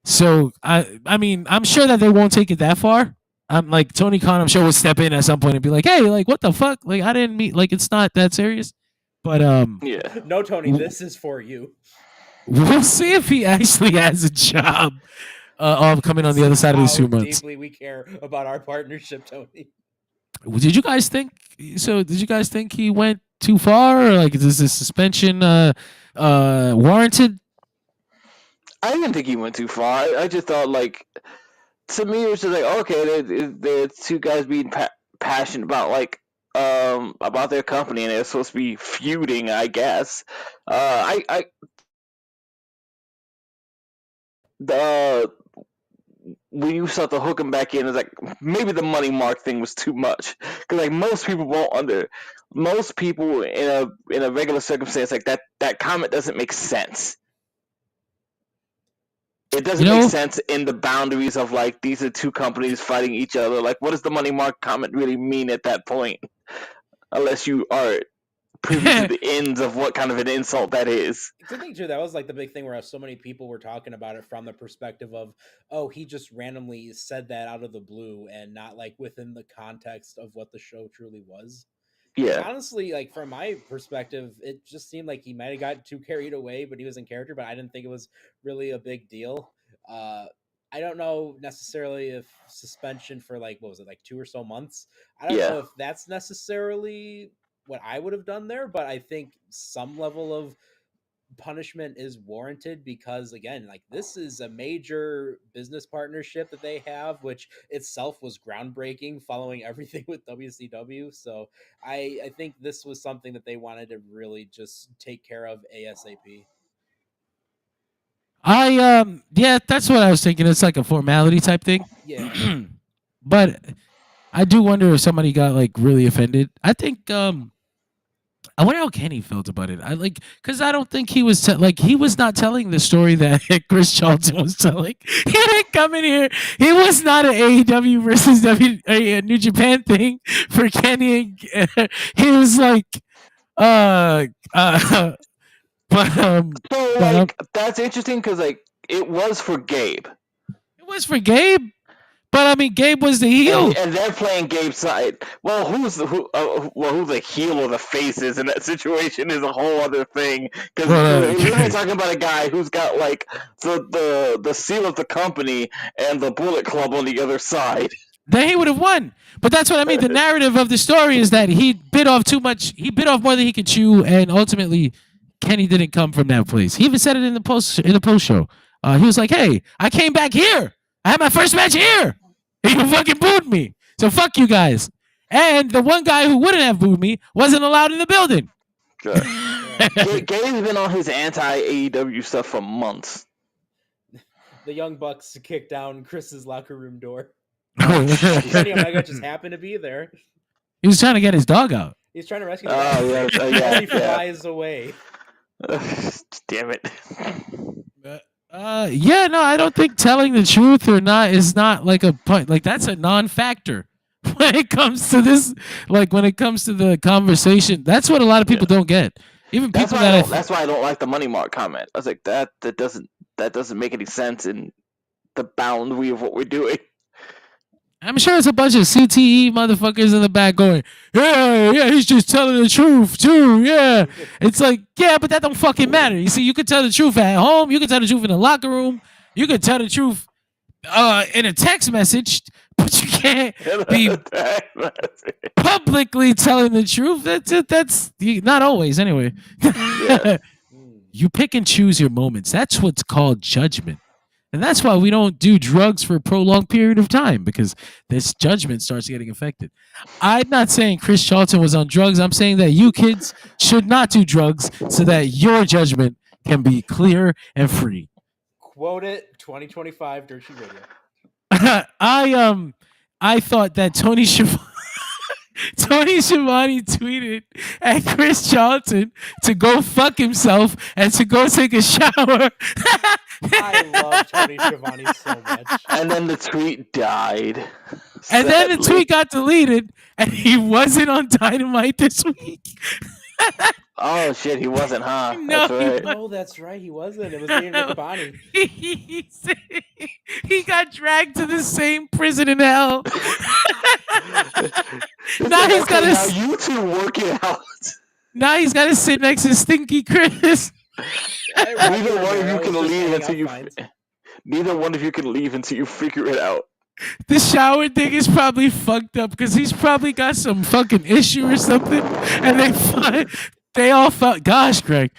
So I mean, I'm sure that they won't take it that far. I'm like Tony Khan, I'm sure will step in at some point and be like, "Hey, like what the fuck? Like I didn't mean, like it's not that serious." But no, Tony, this is for you. We'll see if he actually has a job coming on the other side of these 2 months. Deeply we care about our partnership, Tony. Did you guys think? So, did you guys think he went too far, or like is this suspension warranted? I didn't think he went too far. I just thought, like, to me, it was just like, okay, they're two guys being passionate about about their company, and they're supposed to be feuding, I guess. When you start to hook him back in, it's like maybe the Money Mark thing was too much, because like most people in a regular circumstance like that comment doesn't make sense. It doesn't make sense in the boundaries of like these are two companies fighting each other. Like, what does the Money Mark comment really mean at that point? Unless you are privy to the ends of what kind of an insult that is. I think too that was like the big thing where so many people were talking about it from the perspective of, oh, he just randomly said that out of the blue and not like within the context of what the show truly was. Yeah. And honestly, like from my perspective, it just seemed like he might have got too carried away, but he was in character. But I didn't think it was really a big deal. I don't know necessarily if suspension for like what was it, like 2 or so months. I don't know if that's necessarily what I would have done there, but I think some level of punishment is warranted because again, like this is a major business partnership that they have, which itself was groundbreaking following everything with WCW. So I think this was something that they wanted to really just take care of ASAP. Yeah, that's what I was thinking. It's like a formality type thing. Yeah. But I do wonder if somebody got like really offended. I think I wonder how Kenny felt about it. Because I don't think he was he was not telling the story that Chris Charlton was telling. He didn't come in here. He was not an AEW versus New Japan thing for Kenny. He was like, that's interesting because like it was for Gabe. It was for Gabe, But I mean, Gabe was the heel. And they're playing Gabe's side. Well, who the heel or the face is in that situation is a whole other thing. Because we're literally talking about a guy who's got like the seal of the company and the Bullet Club on the other side. Then he would have won. But that's what I mean. The narrative of the story is that he bit off too much. He bit off more than he could chew, and ultimately, Kenny didn't come from that place. He even said it in the post show. He was like, "Hey, I came back here. I had my first match here. And you fucking booed me. So fuck you guys." And the one guy who wouldn't have booed me wasn't allowed in the building. Sure. Gabe's been on his anti-AEW stuff for months. The Young Bucks kicked down Chris's locker room door. Kenny Omega just happened to be there. He was trying to get his dog out. He's trying to rescue the dog. Yeah, he flies away. Damn it. Yeah, no, I don't think telling the truth or not is not like a point. Like that's a non-factor when it comes to this. Like when it comes to the conversation, that's what a lot of people don't get. Even That's people why that that's why I don't like the money mark comment. I was like, that doesn't make any sense in the boundary of what we're doing. I'm sure it's a bunch of CTE motherfuckers in the back going, yeah, he's just telling the truth too, yeah. It's like, yeah, but that don't fucking matter. You see, you can tell the truth at home, you can tell the truth in the locker room, you can tell the truth in a text message, but you can't be publicly telling the truth. That's not always, anyway. You pick and choose your moments. That's what's called judgment. And that's why we don't do drugs for a prolonged period of time, because this judgment starts getting affected. I'm not saying Chris Charlton was on drugs. I'm saying that you kids should not do drugs so that your judgment can be clear and free. Quote it, 2025 DirtSheet Radio. I thought that Tony Schiavone tweeted at Chris Charlton to go fuck himself and to go take a shower. I love Tony Schiavone so much. And then the tweet died. And then the tweet got deleted, and he wasn't on Dynamite this week. Oh shit, he wasn't, huh? No, That's right. No, that's right. He wasn't. It was Nick Bonnie. He got dragged to the same prison in hell. Now he's got now you two work it out. Now he's got to sit next to Stinky Chris. Neither one of you can leave until you. Neither one of you can leave until you figure it out. The shower thing is probably fucked up because he's probably got some fucking issue or something, and they all felt. Gosh, Greg.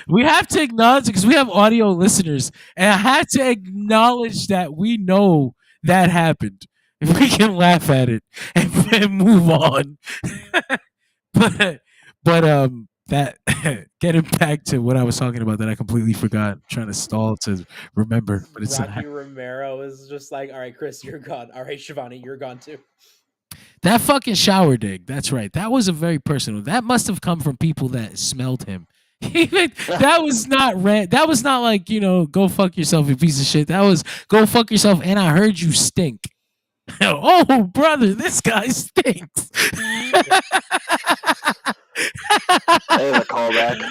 We have to acknowledge it because we have audio listeners, and I had to acknowledge that we know that happened. If we can laugh at it and move on, but that getting back to what I was talking about that I completely forgot. I'm trying to stall to remember, but it's Rocky Romero is just like, all right, Chris, you're gone. All right, Shivani, you're gone too. That fucking shower dig. That's right. That was a very personal. That must have come from people that smelled him. That was not red. That was not like, go fuck yourself, you piece of shit. That was go fuck yourself, and I heard you stink. Oh, brother, this guy stinks. There's a callback.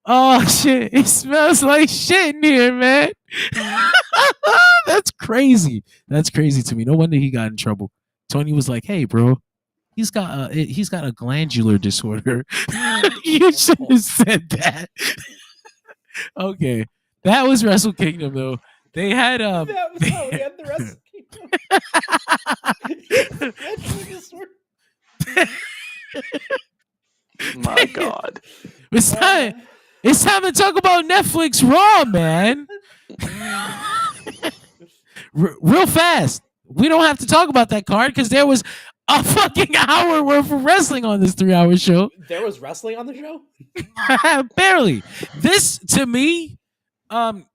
Oh shit! It smells like shit in here, man. That's crazy. That's crazy to me. No wonder he got in trouble. Tony was like, "Hey, bro, he's got a glandular disorder." You should have said that. Okay, that was Wrestle Kingdom though. They had That was how we had the Wrestle Kingdom. My God. It's time to talk about Netflix Raw, man. Real fast. We don't have to talk about that card because there was a fucking hour worth of wrestling on this 3-hour show. There was wrestling on the show? Barely. This, to me,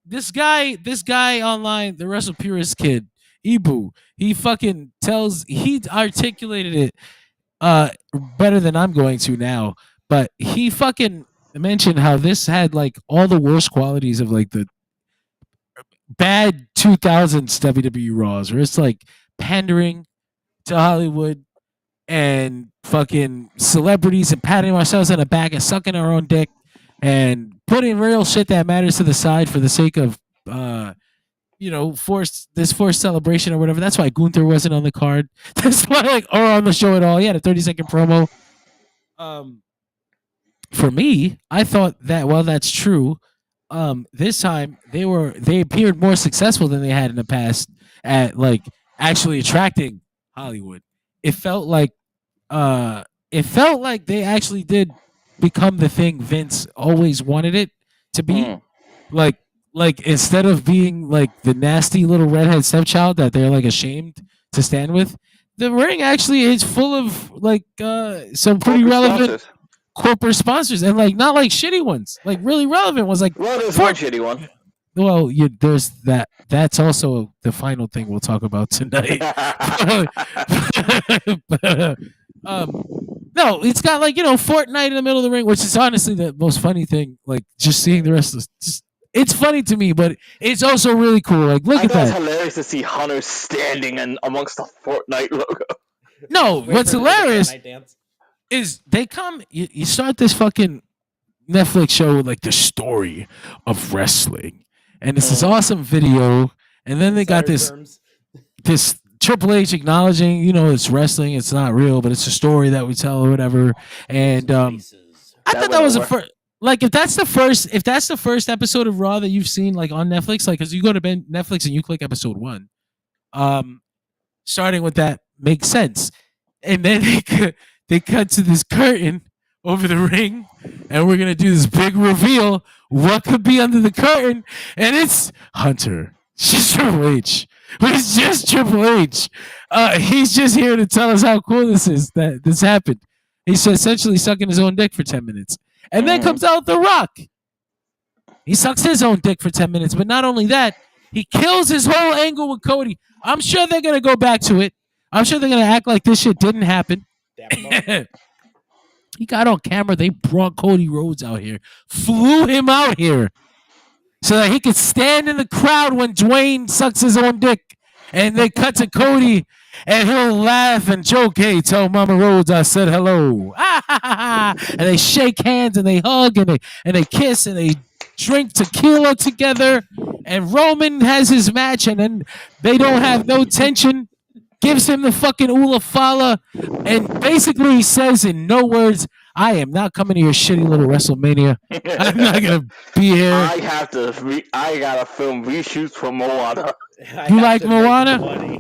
this guy online, the Wrestle Purist kid, Ibu, he articulated it better than I'm going to now, but he fucking mentioned how this had like all the worst qualities of like the bad 2000s WWE Raws, where it's like pandering to Hollywood and fucking celebrities and patting ourselves on the back and sucking our own dick and putting real shit that matters to the side for the sake of forced celebration or whatever. That's why Gunther wasn't on the card. That's why or on the show at all. He had a 30-second promo. For me, I thought that while that's true, this time they appeared more successful than they had in the past at like actually attracting Hollywood. It felt like they actually did become the thing Vince always wanted it to be. Like instead of being like the nasty little redhead stepchild that they're like ashamed to stand with, the ring actually is full of like some pretty relevant corporate sponsors, and like not like shitty ones, like really relevant ones. Like, well, there's one shitty one. Well, there's that. That's also the final thing we'll talk about tonight. No, it's got like Fortnite in the middle of the ring, which is honestly the most funny thing. Like just seeing the rest of this, it's funny to me, but it's also really cool. Like look at that. It's hilarious to see Hunter standing amongst the Fortnite logo. No, what's hilarious is they come. You start this fucking Netflix show with like the story of wrestling, and it's this awesome video, and then they got this Triple H acknowledging, it's wrestling, it's not real, but it's a story that we tell or whatever. And I thought that was a first. Like if that's the first episode of Raw that you've seen like on Netflix, like because you go to Netflix and you click episode 1, starting with that makes sense, and then they cut to this curtain over the ring, and we're gonna do this big reveal. What could be under the curtain? And it's Hunter. It's just Triple H. It's just Triple H. He's just here to tell us how cool this is that this happened. He's essentially sucking his own dick for 10 minutes. And then comes out The Rock. He sucks his own dick for 10 minutes. But not only that, he kills his whole angle with Cody. I'm sure they're going to go back to it. I'm sure they're going to act like this shit didn't happen. He got on camera. They brought Cody Rhodes out here. Flew him out here. So that he could stand in the crowd when Dwayne sucks his own dick. And they cut to Cody, and he'll laugh and joke, hey, tell Mama Rhodes I said hello. And they shake hands, and they hug, and they kiss, and they drink tequila together. And Roman has his match, and then they don't have no tension. Gives him the fucking Ula Fala, and basically says in no words, I am not coming to your shitty little WrestleMania. I'm not gonna be here. I gotta film reshoots for Moana. You like Moana?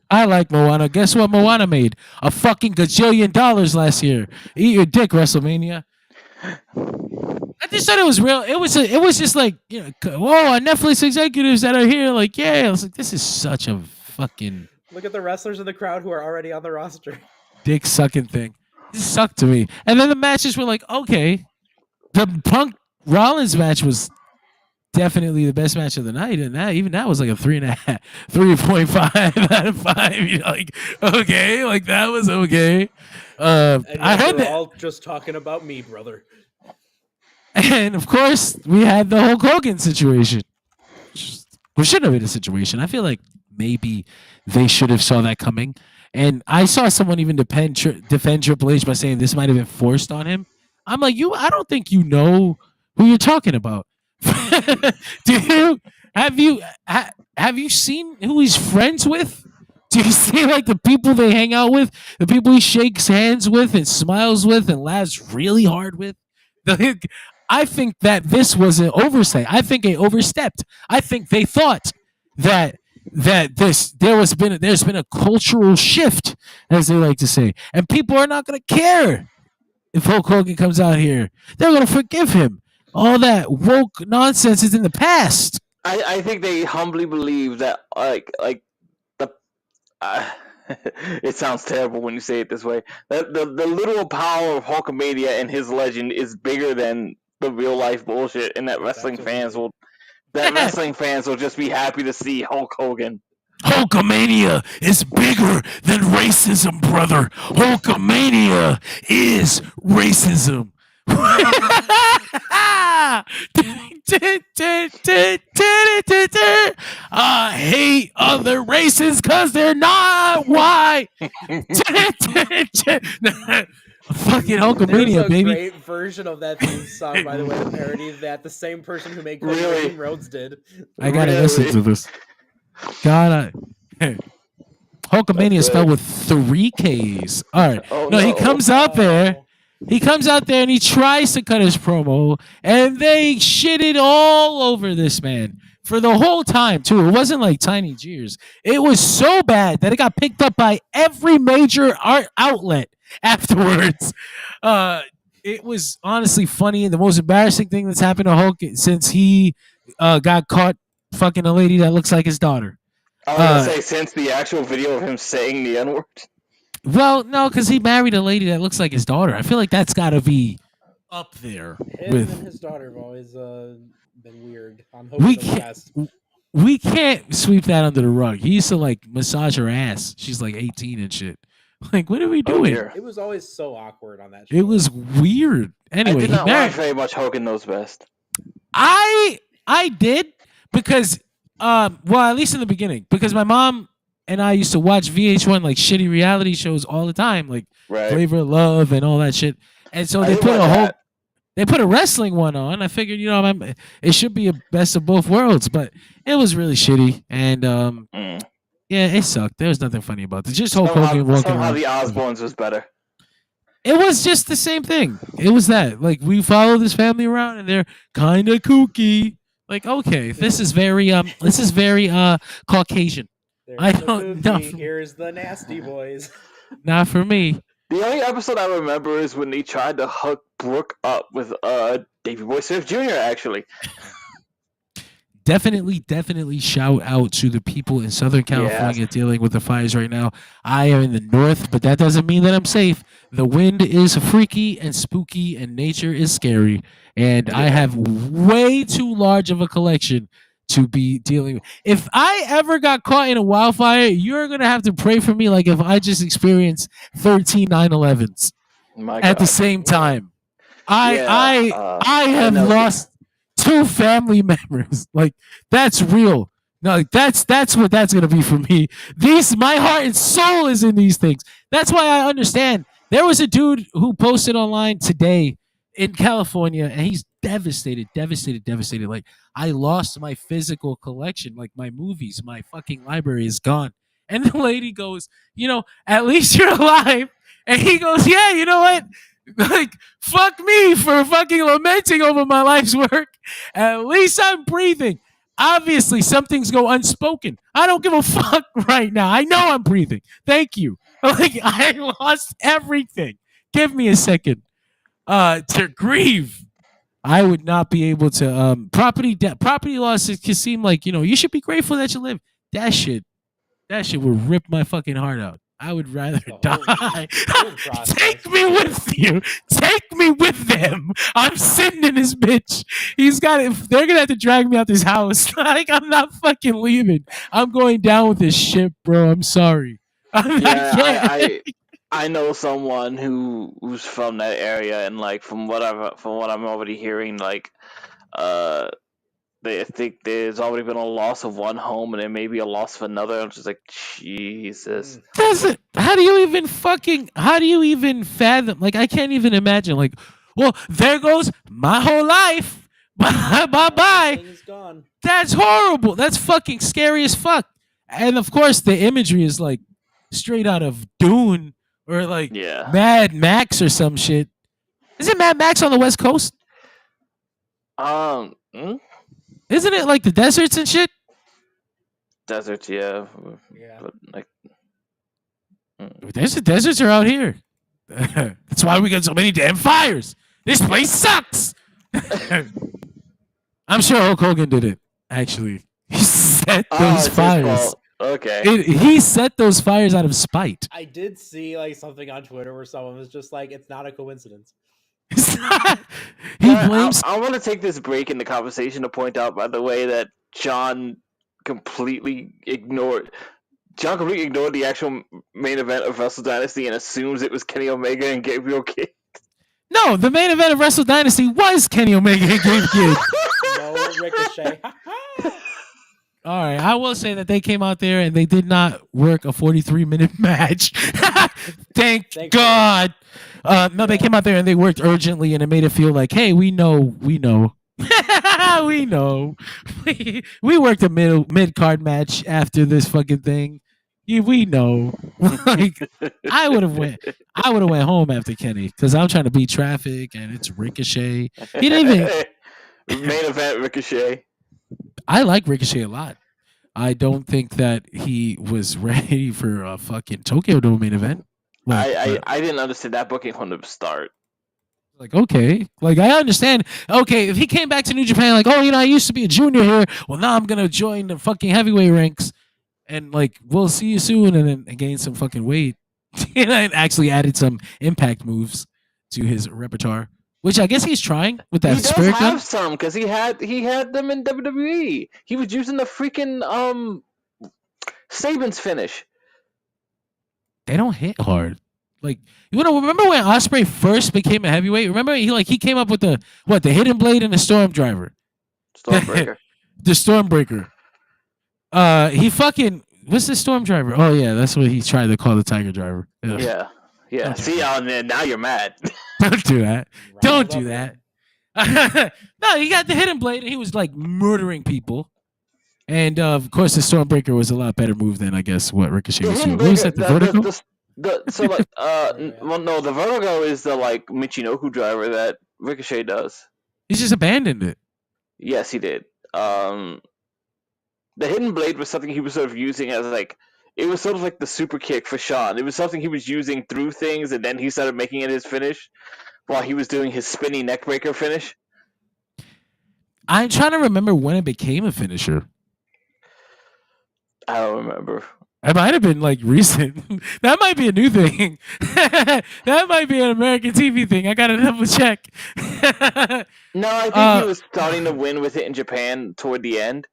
I like Moana. Guess what Moana made? A fucking gajillion dollars last year. Eat your dick, WrestleMania. I just thought it was real. It was just like, whoa, Netflix executives that are here, like, yeah. I was like, this is such a fucking look at the wrestlers in the crowd who are already on the roster. Dick sucking thing. It sucked to me. And then the matches were like, okay. The Punk Rollins match was definitely the best match of the night, and that was like a 3.5, 3.5 out of 5. Like, okay, like that was okay. I heard that all just talking about me, brother. And of course, we had the Hulk Hogan situation. Which shouldn't have been a situation. I feel like maybe they should have saw that coming. And I saw someone even defend Triple H by saying this might have been forced on him. I'm like, I don't think you know who you're talking about. Have you seen who he's friends with? Do you see like the people they hang out with, the people he shakes hands with and smiles with and laughs really hard with? I think that this was an oversight. I think they overstepped. I think they thought that there's been a cultural shift, as they like to say, and people are not going to care if Hulk Hogan comes out here. They're going to forgive him. All that woke nonsense is in the past. I think they humbly believe that it sounds terrible when you say it this way. That the literal power of Hulkamania and his legend is bigger than the real life bullshit, and that wrestling fans will just be happy to see Hulk Hogan. Hulkamania is bigger than racism, brother. Hulkamania is racism. I hate other races because they're not white. Fucking There's Hulkamania, a baby. great version of that theme song, by the way, the parody that the same person who made Cody Really? Rhodes Rhodes did. I gotta listen to this. God, Hulkamania That's spelled good. with 3 Ks. All right. Oh, No, he no. comes out there. Oh. He comes out there and he tries to cut his promo, and they shitted all over this man for the whole time, too. It wasn't like tiny jeers. It was so bad that it got picked up by every major art outlet afterwards. It was honestly funny, and the most embarrassing thing that's happened to Hulk since he got caught fucking a lady that looks like his daughter. I was gonna say, since the actual video of him saying the N-word. Well, no, because he married a lady that looks like his daughter. I feel like that's got to be up there Him with. and his daughter have always been weird. I'm We hoping for the can't. best. We can't sweep that under the rug. He used to like massage her ass. She's like 18 and shit. Like, what are we Oh, doing? dear. It was always so awkward on that show. It was weird. I Anyway, did he not married. watch very much Hogan Knows Best. I did because well, at least in the beginning, because my mom and I used to watch VH1 like shitty reality shows all the time, like Right. Flavor of Love and all that shit. And so I they did put a watch whole that. they put a wrestling one on. I figured, it should be a best of both worlds, but it was really shitty. And Mm. yeah, it sucked. There was nothing funny about it. Just Hulk Hogan walking Somehow around. the Osbournes was better. It was just the same thing. It was that. Like, we follow this family around and they're kind of kooky. Like, okay, this is very Caucasian. There's I the don't Kooky, know. Here's the Nasty Boys. Not for me. The only episode I remember is when they tried to hook Brooke up with Davey Boy Smith Jr. Actually, Definitely shout out to the people in Southern California dealing with the fires right now. I am in the north, but that doesn't mean that I'm safe. The wind is freaky and spooky, and nature is scary. And I have way too large of a collection to be dealing with. If I ever got caught in a wildfire, you're going to have to pray for me like if I just experienced 13 9/11s my at the God. same time. Yeah, I have know. lost 2 family members. Like, that's real. No, like, that's what that's gonna be for me. My heart and soul is in these things. That's why I understand. There was a dude who posted online today in California, and he's devastated. Like, I lost my physical collection, like my movies, my fucking library is gone. And the lady goes, at least you're alive. And he goes, yeah, you know what? Like, fuck me for fucking lamenting over my life's work. At least I'm breathing. Obviously, some things go unspoken. I don't give a fuck right now. I know I'm breathing. Thank you. Like, I lost everything. Give me a second to grieve. I would not be able to. Property losses can seem like, you should be grateful that you live. That shit would rip my fucking heart out. I would rather die. Take me with you. Take me with them. I'm sitting in this bitch. They're gonna have to drag me out this house. Like, I'm not fucking leaving. I'm going down with this shit, bro. I'm sorry. I know someone who's from that area, and like from what I'm already hearing, like they think there's already been a loss of one home, and there may be a loss of another. I'm just like, Jesus. How do you even fathom? Like, I can't even imagine. Like, well, there goes my whole life. Bye. Everything's gone. That's horrible. That's fucking scary as fuck. And of course, the imagery is like straight out of Dune or like Yeah. Mad Max or some shit. Isn't Mad Max on the West Coast? Isn't it like the deserts and shit? Deserts, yeah. Yeah. But like, The deserts are out here. That's why we got so many damn fires. This place sucks. I'm sure Hulk Hogan did it. Actually, he set those it's his fires. fault. Okay. He set those fires out of spite. I did see like something on Twitter where someone was just like, "It's not a coincidence." He blames. I want to take this break in the conversation to point out, by the way, that John completely ignored the actual main event of Wrestle Dynasty and assumes it was Kenny Omega and Gabriel Kidd. No, the main event of Wrestle Dynasty was Kenny Omega and Gabe Kidd. No Ricochet. All right, I will say that they came out there and they did not work a 43-minute match. Thank God. No, they came out there and they worked urgently, and it made it feel like, hey, we know. we know. We worked a mid card match after this fucking thing. Yeah, we know. Like I would have went home after Kenny because I'm trying to beat traffic and it's Ricochet. He didn't even. Main event Ricochet. I like Ricochet a lot. I don't think that he was ready for a fucking Tokyo Dome main event. I didn't understand that booking from the start. Like, okay, like I understand. Okay, if he came back to New Japan, like, oh, I used to be a junior here. Well, now I'm gonna join the fucking heavyweight ranks, and like, we'll see you soon, and then gain some fucking weight. And actually added some impact moves to his repertoire, which I guess he's trying with that He does spirit gun. have some because he had them in WWE. He was using the freaking Saban's finish. They don't hit hard. Like, remember when Ospreay first became a heavyweight? Remember he came up with the hidden blade and the storm driver. Stormbreaker. The Stormbreaker. He fucking what's the storm driver? Oh yeah, that's what he tried to call the Tiger Driver. Ugh. Yeah. See, now you're mad. Don't do that. Don't do that. No, he got the hidden blade and he was like murdering people. And of course, the Stormbreaker was a lot better move than I guess what Ricochet was doing. What was that? The vertigo? Well, no, the vertigo is the like Michinoku driver that Ricochet does. He just abandoned it. Yes, he did. The hidden blade was something he was sort of using as like it was sort of like the super kick for Shawn. It was something he was using through things, and then he started making it his finish while he was doing his spinny neckbreaker finish. I'm trying to remember when it became a finisher. I don't remember. It might have been like recent. That might be a new thing. That might be an American TV thing. I gotta double check. No, I think he was starting to win with it in Japan toward the end.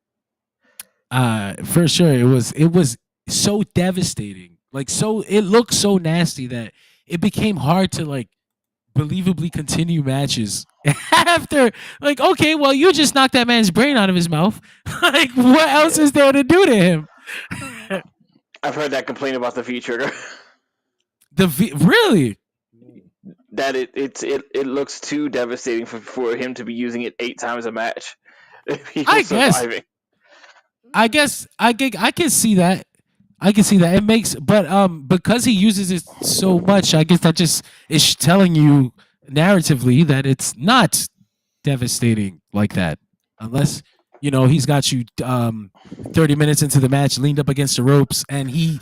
For sure, it was so devastating. Like it looked so nasty that it became hard to like believably continue matches after. Like, okay, well, you just knocked that man's brain out of his mouth. Like, what else is there to do to him? I've heard that complaint about the V trigger. Really? That it looks too devastating for him to be using it 8 times a match. I guess I can see that. I can see that. It makes, but because he uses it so much, I guess that just is telling you narratively that it's not devastating like that, unless he's got you 30 minutes into the match, leaned up against the ropes, and he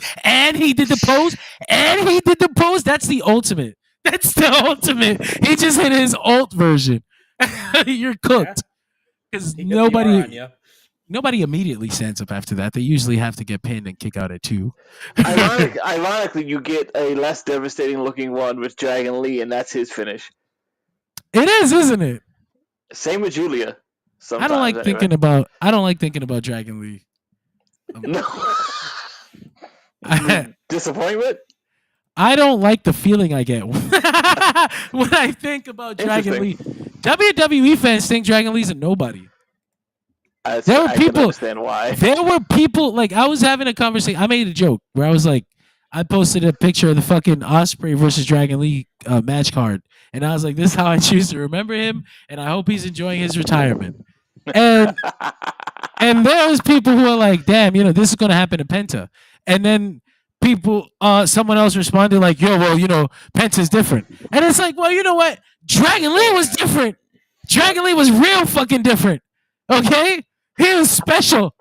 did the pose, That's the ultimate. He just hit his ult version. You're cooked because nobody immediately stands up after that. They usually have to get pinned and kick out at 2. Ironically, you get a less devastating looking one with Dragon Lee, and that's his finish. It is, isn't it? Same with Julia. I don't like thinking about Dragon Lee. No. Disappointment? I don't like the feeling I get when I think about Dragon Lee. WWE fans think Dragon Lee's a nobody. I can understand why. There were people, like, I was having a conversation. I made a joke where I was like, I posted a picture of the fucking Ospreay versus Dragon Lee match card. And I was like, this is how I choose to remember him. And I hope he's enjoying his retirement. And there was people who are like, damn, this is going to happen to Penta. And then someone else responded like, yo, well, Penta's different. And it's like, well, you know what? Dragon Lee was different. Dragon Lee was real fucking different. Okay? He was special.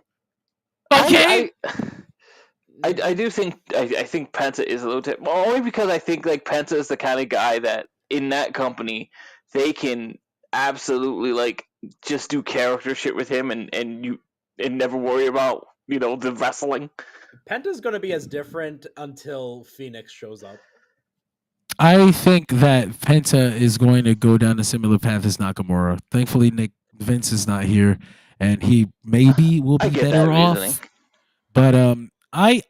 Okay? I do think I think Penta is a little different. Well, only because I think like Penta is the kind of guy that in that company they can absolutely like just do character shit with him and never worry about the wrestling. Penta's gonna be as different until Phoenix shows up. I think that Penta is going to go down a similar path as Nakamura. Thankfully, Vince is not here, and he maybe will be better off. But I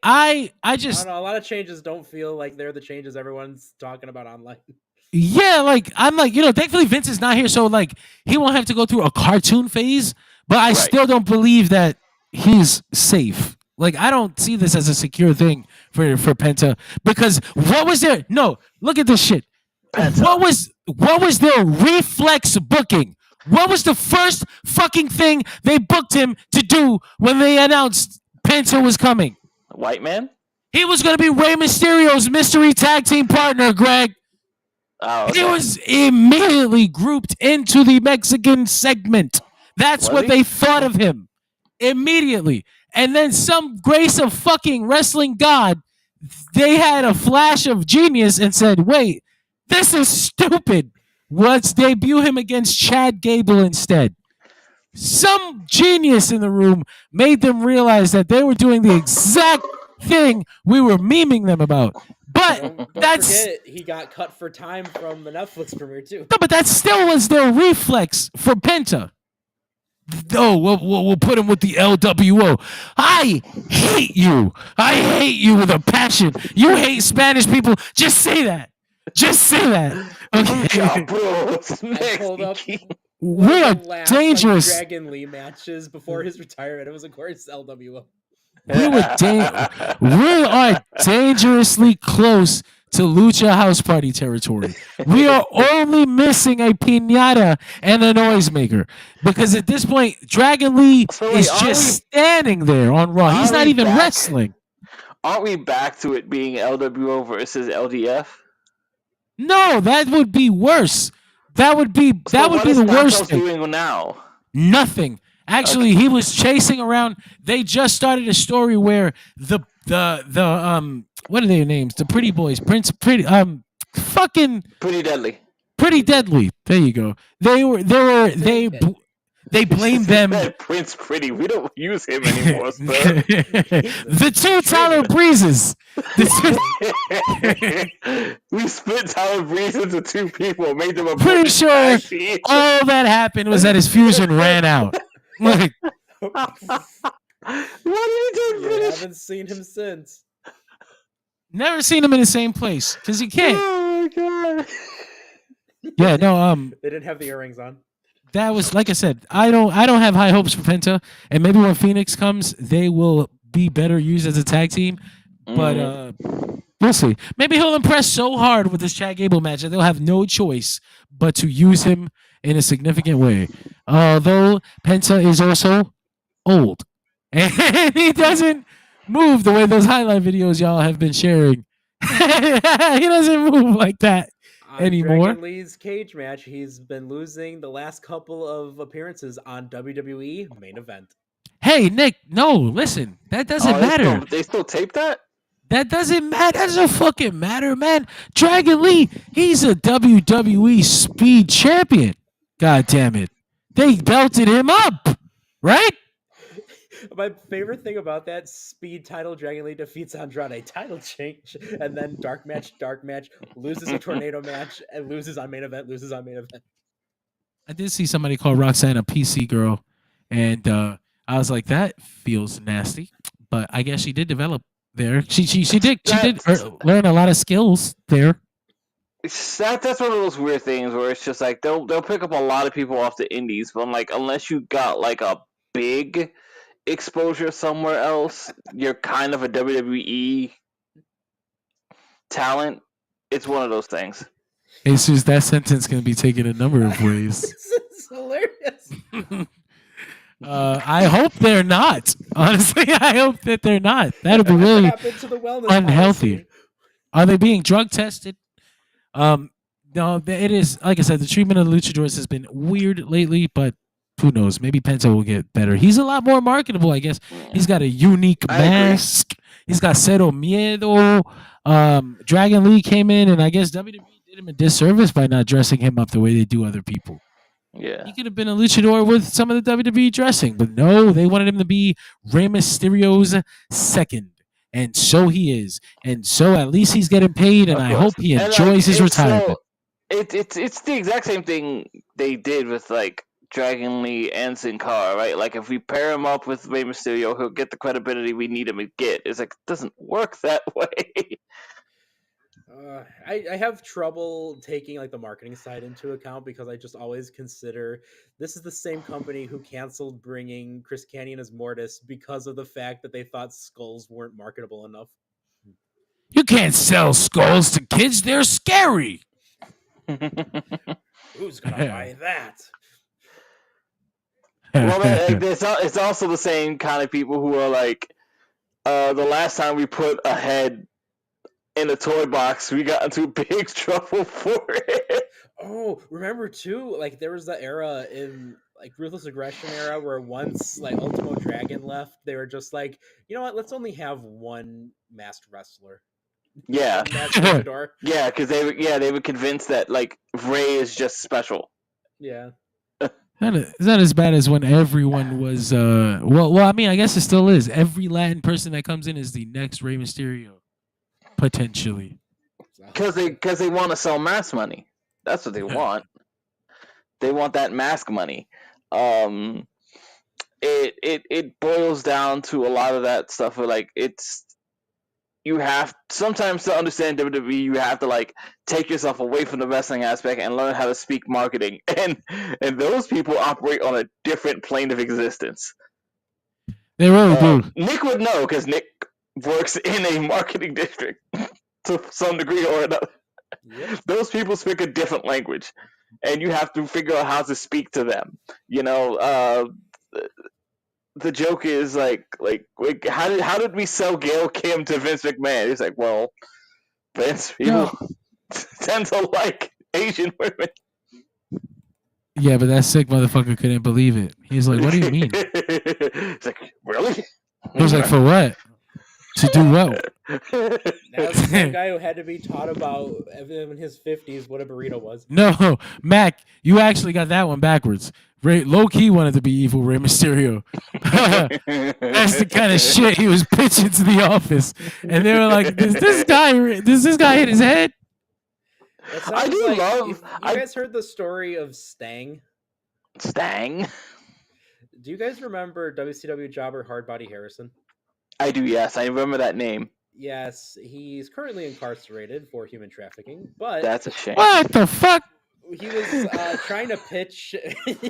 just I don't know, a lot of changes don't feel like they're the changes everyone's talking about online. Yeah, like I'm like, thankfully Vince is not here, so like he won't have to go through a cartoon phase. But I still don't believe that he's safe. Like I don't see this as a secure thing for Penta because what was there? No, look at this shit. Penta. What was their reflex booking? What was the first fucking thing they booked him to do when they announced Penta was coming? White man? He was going to be Rey Mysterio's mystery tag team partner, Greg. Oh, okay. He was immediately grouped into the Mexican segment. That's what they thought of him. Immediately. And then some grace of fucking wrestling god, they had a flash of genius and said, wait, this is stupid. Let's debut him against Chad Gable instead. Some genius in the room made them realize that they were doing the exact thing we were memeing them about. But Don't that's forget, he got cut for time from the Netflix premiere too. no, but that still was their reflex for Penta. Oh, we'll put him with the LWO. I hate you. I hate you with a passion. You hate Spanish people. Just say that. Just say that. Okay. I pulled up We are last, dangerous. Dragon Lee matches before his retirement. It was, of course, LWO. We are dangerously close to Lucha House Party territory. We are only missing a piñata and a noisemaker because at this point, Dragon Lee is just standing there on Raw. He's not even wrestling. Aren't we back to it being LWO versus LDF? No, that would be worse. That would be the worst thing. Doing now? Nothing. Actually, he was chasing around. They just started a story where the what are their names? The Pretty Boys, Pretty Deadly. Pretty Deadly. There you go. They blamed them. Prince Pretty. We don't use him anymore. The two Tyler Breezes. We split Tyler Breeze into two people, made them a pretty sure all that happened was that his fusion ran out. Like, what did he do? I haven't seen him since. Never seen him in the same place because he can't. Oh my god. Yeah, no. They didn't have the earrings on. That was like I said. I don't have high hopes for Penta, and maybe when Phoenix comes, they will be better used as a tag team. But we'll see. Maybe he'll impress so hard with this Chad Gable match that they'll have no choice but to use him in a significant way. Although Penta is also old, and he doesn't move the way those highlight videos y'all have been sharing. He doesn't move like that anymore. Dragon Lee's cage match, he's been losing the last couple of appearances on WWE main event. Hey, Nick, no, listen. That doesn't matter. They still tape that? That doesn't matter. That doesn't fucking matter, man. Dragon Lee, he's a WWE Speed Champion. God damn it. They belted him up, right? My favorite thing about that Speed title, Dragon Lee defeats Andrade, title change, and then dark match, loses a tornado match, and loses on main event. I did see somebody call Roxanne a PC girl, and I was like, that feels nasty. But I guess she did develop there. She did learn a lot of skills there. That's one of those weird things where it's just like they'll pick up a lot of people off the indies, but I'm like, unless you got like a big exposure somewhere else, you're kind of a WWE talent. It's one of those things. It's just that sentence can be taken a number of ways. It's hilarious. I hope they're not. Honestly, I hope that they're not. That'll be really unhealthy. Policy? Are they being drug tested? No, it is. Like I said, the treatment of the luchadors has been weird lately, but who knows? Maybe Penta will get better. He's a lot more marketable, I guess. He's got a unique mask. He's got Cero Miedo. Dragon Lee came in, and I guess WWE did him a disservice by not dressing him up the way they do other people. Yeah. He could have been a luchador with some of the WWE dressing, but no, they wanted him to be Rey Mysterio's second. And so he is. And so at least he's getting paid, and I hope he enjoys his retirement. It's the exact same thing they did with like Dragon Lee and Sin Cara, right? Like if we pair him up with Rey Mysterio, he'll get the credibility we need him to get. It's like it doesn't work that way. I have trouble taking like the marketing side into account because I just always consider this is the same company who canceled bringing Chris Canyon as Mortis because of the fact that they thought skulls weren't marketable enough. You can't sell skulls to kids. They're scary. Who's gonna buy that? Well, man, it's also the same kind of people who are like, the last time we put a head in a toy box, we got into big trouble for it. Oh, remember too? Like there was the era in like Ruthless Aggression era where once like Ultimo Dragon left, they were just like, you know what? Let's only have one masked wrestler. Yeah, One masked luchador. yeah, because they were convinced that like Ray is just special. Yeah. It's not as bad as when everyone was. Well, I mean, I guess it still is. Every Latin person that comes in is the next Rey Mysterio, potentially. Because they want to sell mask money. That's what they want. They want that mask money. It boils down to a lot of that stuff. Like you have sometimes to understand WWE, you have to like take yourself away from the wrestling aspect and learn how to speak marketing. And those people operate on a different plane of existence. They really do. Nick would know because Nick works in a marketing district to some degree or another. Yep. Those people speak a different language, and you have to figure out how to speak to them. The joke is like how did we sell Gail Kim to Vince McMahon? He's like, well, Vince, people tend to like Asian women. Yeah, but that sick motherfucker couldn't believe it. He's like, what do you mean? He's like, really? He was like, for what? To do what? That's the same guy who had to be taught about in his 50s what a burrito was. No, Mac, you actually got that one backwards. Ray low key wanted to be evil Rey Mysterio. That's the kind of shit he was pitching to the office, and they were like, "Does this guy hit his head?" I do like, love. You guys heard the story of Stang? Stang. Do you guys remember WCW jobber Hardbody Harrison? I do, yes. I remember that name. Yes, he's currently incarcerated for human trafficking, but that's a shame. What the fuck? He was trying to pitch.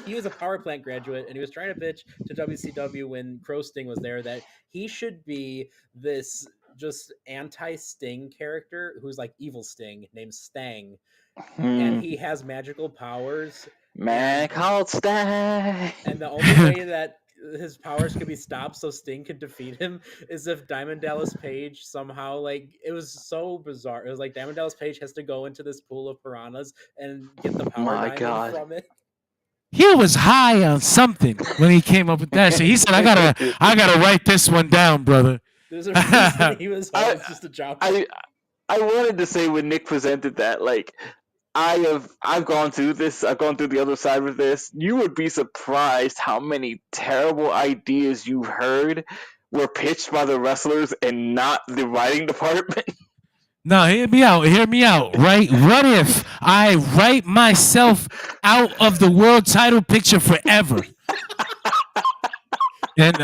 He was a power plant graduate, and he was trying to pitch to WCW when Crow Sting was there that he should be this just anti-Sting character who's like evil Sting named Stang, and he has magical powers. Man called Stang. And the only way that his powers could be stopped so Sting could defeat him is if Diamond Dallas Page somehow, like, it was so bizarre. It was like Diamond Dallas Page has to go into this pool of piranhas and get the power diamond from it. He was high on something when he came up with that shit. He said, I gotta write this one down, brother. There's a reason he was it's just a job. I wanted to say when Nick presented that, like, I've gone through this. I've gone through the other side with this. You would be surprised how many terrible ideas you heard were pitched by the wrestlers and not the writing department. No, hear me out. Right? What if I write myself out of the world title picture forever? And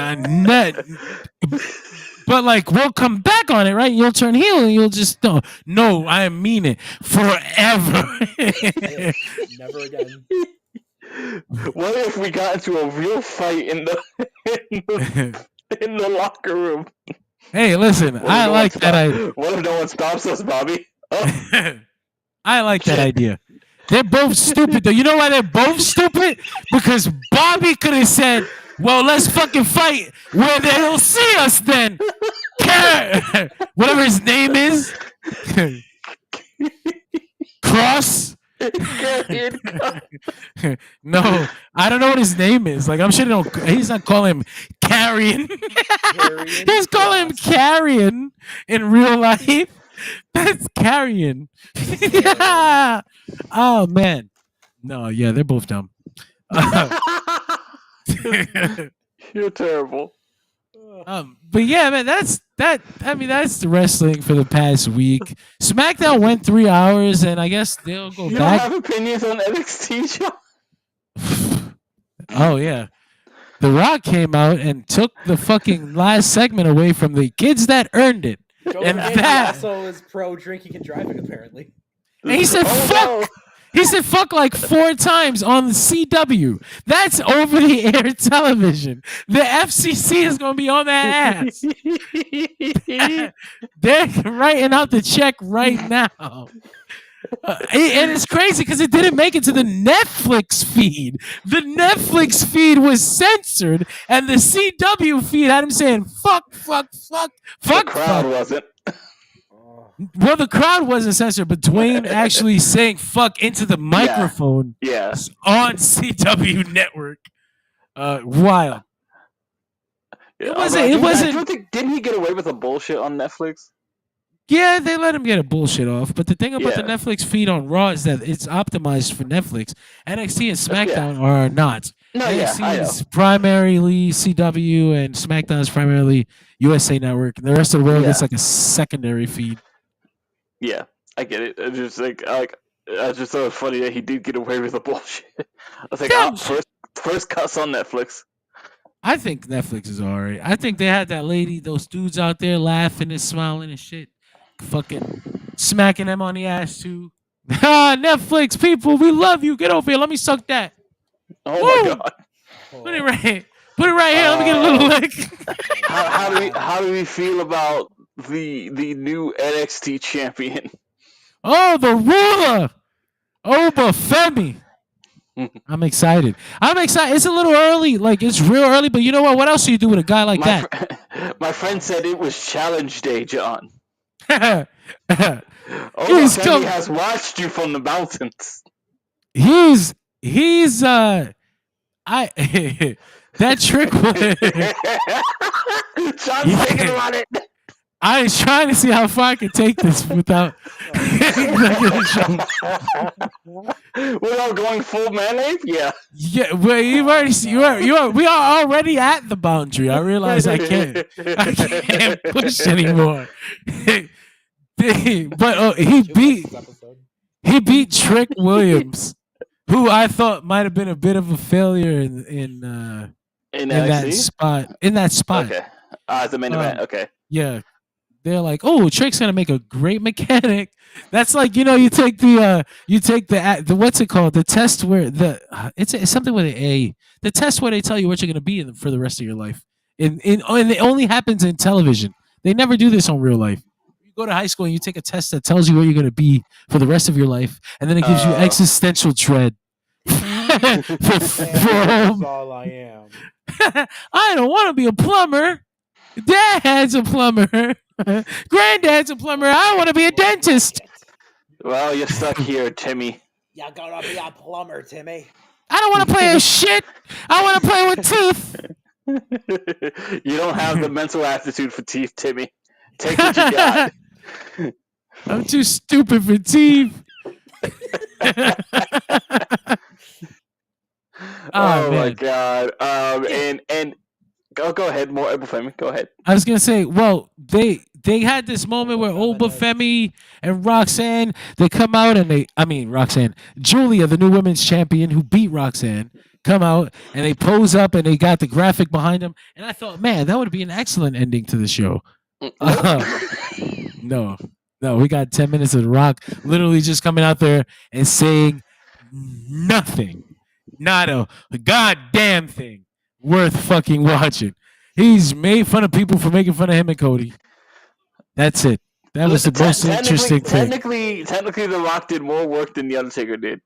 but like we'll come back on it, right? You'll turn heel and you'll just no, I mean it forever. Never again. What if we got into a real fight in the locker room? Hey, listen, I like that idea. What if no one stops us, Bobby? Oh. I like that idea. They're both stupid, though. You know why they're both stupid? Because Bobby could have said, well, let's fucking fight where they'll see us then. Whatever his name is. Cross. No, I don't know what his name is. Like, I'm sure he's not calling him Carrion. He's calling him Carrion in real life. That's Carrion. Yeah. Oh man. No, yeah, they're both dumb. You're terrible. But yeah, man, that's the wrestling for the past week. SmackDown went 3 hours, and I guess they'll go you back. You don't have opinions on NXT show? Oh yeah, The Rock came out and took the fucking last segment away from the kids that earned it, and that also is pro drinking and driving apparently. And he said, "Fuck." No. He said fuck like 4 times on the CW. That's over the air television. The FCC is going to be on that ass. They're writing out the check right now. And it's crazy because it didn't make it to the Netflix feed. The Netflix feed was censored, and the CW feed had him saying "fuck, fuck, fuck, fuck." The crowd fuck. wasn't. Well, the crowd wasn't censored, but Dwayne actually saying "fuck" into the microphone Yeah. on CW network. Wild. Yeah, It wasn't. I don't think, didn't he get away with a bullshit on Netflix? Yeah, they let him get a bullshit off. But the thing about the Yeah. Netflix feed on Raw is that it's optimized for Netflix. NXT and SmackDown are not. No, yeah, NXT I know. is primarily CW and SmackDown is primarily USA Network. And the rest of the world is like a secondary feed. Yeah, I get it. It's just I just thought it was funny that he did get away with the bullshit. I was like, Yeah. first cuts on Netflix. I think Netflix is alright. I think they had that lady, those dudes out there laughing and smiling and shit. Fucking smacking them on the ass too. Netflix people, we love you. Get over here. Let me suck that. Oh Woo! my god. Put it right. Put it right here. Let me get a little lick. How do we feel about the new NXT champion? Oh, the ruler. Oba Femi. I'm excited. It's a little early. Like, it's real early, but you know what? What else do you do with a guy like that? My friend said it was challenge day, John. Oba Femi has watched you from the mountains. He's that trick was. John's thinking about it. I was trying to see how far I could take this without without going full mayonnaise. Yeah. Yeah, well, we are already at the boundary. I realize I can't push anymore. But he beat Trick Williams, who I thought might have been a bit of a failure in that spot. Okay. The main event. Okay. Yeah. They're like, oh, Trick's gonna make a great mechanic. That's like, you take the what's it called? The test where it's something with an A. The test where they tell you what you're gonna be for the rest of your life. And it only happens in television. They never do this on real life. You go to high school and you take a test that tells you what you're gonna be for the rest of your life, and then it gives you existential dread. That's all I am. I don't want to be a plumber. Dad's a plumber. Granddad's a plumber. I want to be a dentist. Well, you're stuck here, Timmy. You're gonna be a plumber, Timmy. I don't want to play with shit. I want to play with teeth. You don't have the mental aptitude for teeth, Timmy. Take what you got. I'm too stupid for teeth. Oh my god. And go ahead, more Obafemi. Go ahead. I was gonna say, well, they had this moment where Obafemi and Roxanne, they come out and Roxanne, Julia, the new women's champion who beat Roxanne, come out and they pose up and they got the graphic behind them, and I thought, man, that would be an excellent ending to the show. No, we got 10 minutes of The Rock literally just coming out there and saying nothing, not a goddamn thing worth fucking watching. He's made fun of people for making fun of him and Cody. That's it. That was the most interesting thing. Technically, The Rock did more work than The Undertaker did.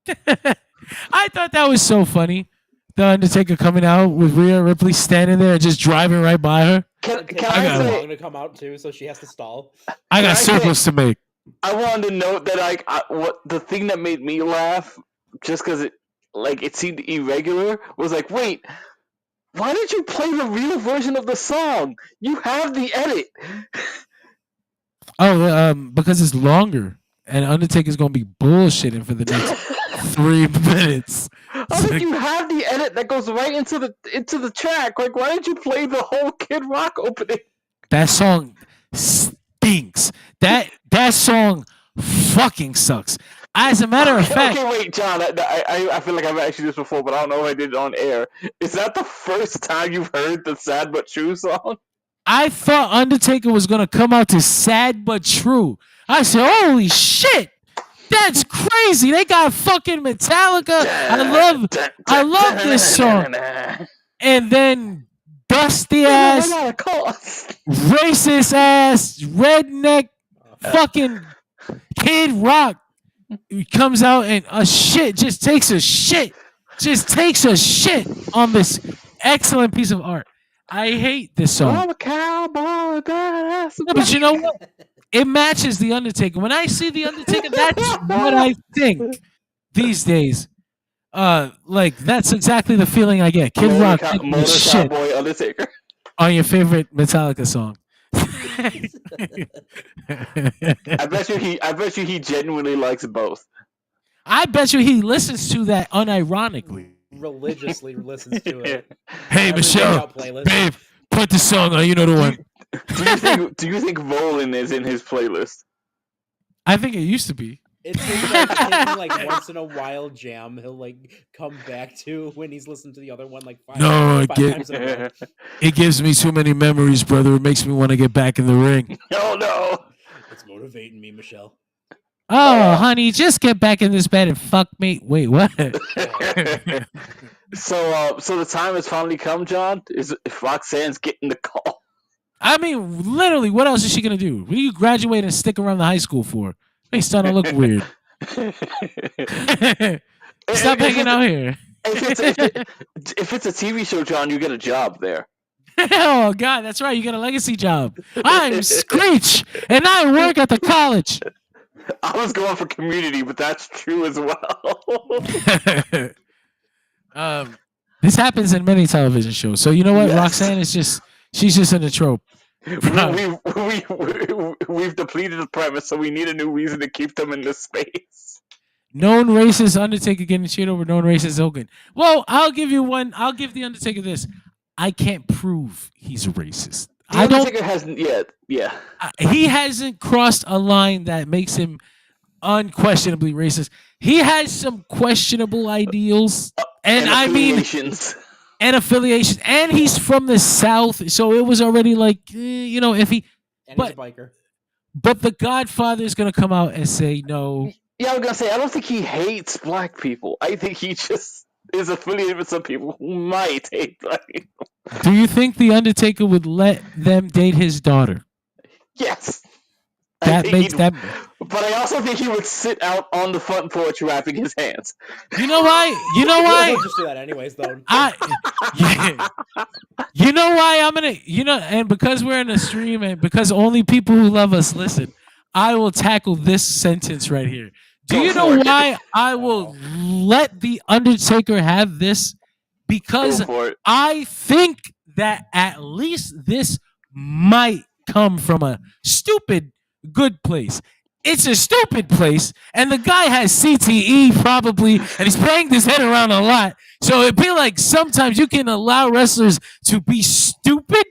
I thought that was so funny. The Undertaker coming out with Rhea Ripley standing there and just driving right by her. Can I say, going to come out too, so she has to stall. I got circles to make. I wanted to note that what the thing that made me laugh, just because it seemed irregular, was like, wait, why did you play the real version of the song? You have the edit. Oh, because it's longer, and Undertaker's gonna be bullshitting for the next 3 minutes. I think you have the edit that goes right into the track. Like, why did you play the whole Kid Rock opening? That song stinks. That song fucking sucks. As a matter of fact, okay, wait, John. I feel like I've asked you this before, but I don't know if I did it on air. Is that the first time you've heard the "Sad But True" song? I thought Undertaker was gonna come out to "Sad But True." I said, "Holy shit, that's crazy!" They got fucking Metallica. I love this song. And then dusty ass, racist ass, redneck, fucking Kid Rock comes out and just takes a shit on this excellent piece of art. I hate this song. I'm a cowboy, badass. No, but you know what? It matches The Undertaker. When I see The Undertaker, that's what I think these days. Like that's exactly the feeling I get. Kid Rock taking a shit Cowboy Undertaker. on your favorite Metallica song. I bet you he genuinely likes both. I bet you he listens to that unironically. Religiously listens to it. Hey, Michelle, babe, put the song on. You know the one. Do you think Volin is in his playlist? I think it used to be. It's his, like once in a while jam he'll like come back to when he's listened to the other one like five times in a row. It gives me too many memories, brother. It makes me want to get back in the ring. Oh no! It's motivating me, Michelle. Oh, honey, just get back in this bed and fuck me. Wait, what? So the time has finally come, John. Is if Roxanne's getting the call? I mean, literally, what else is she gonna do? What do you graduate and stick around the high school for? They starting to look weird. Stop hanging out here. If it's a TV show, John, you get a job there. Oh God, that's right. You get a legacy job. I'm Screech, and I work at the college. I was going for Community, but that's true as well. This happens in many television shows. So you know what? Yes. Roxanne is she's just in a trope. We've depleted the premise, so we need a new reason to keep them in this space. Known racist Undertaker getting shit over known racist Hogan. Well, I'll give you one. I'll give the Undertaker this. I can't prove he's racist. The Undertaker hasn't yet. Yeah. He hasn't crossed a line that makes him unquestionably racist. He has some questionable ideals, and I mean, and affiliations, and he's from the South, so it was already like, if he. And he's a biker. But the Godfather is gonna come out and say no. Yeah, I was gonna say I don't think he hates black people. I think he just is affiliated with some people who might hate black people. Do you think the Undertaker would let them date his daughter? Yes. That makes that. But I also think he would sit out on the front porch wrapping his hands. You know why? You know why? We'll just do that anyways, though. You know why I'm gonna. And because we're in a stream, and because only people who love us listen, I will tackle this sentence right here. Do you know why I will let the Undertaker have this? Because I think that at least this might come from a stupid good place. It's a stupid place, and the guy has CTE probably, and he's banged his head around a lot. So it'd be like sometimes you can allow wrestlers to be stupid.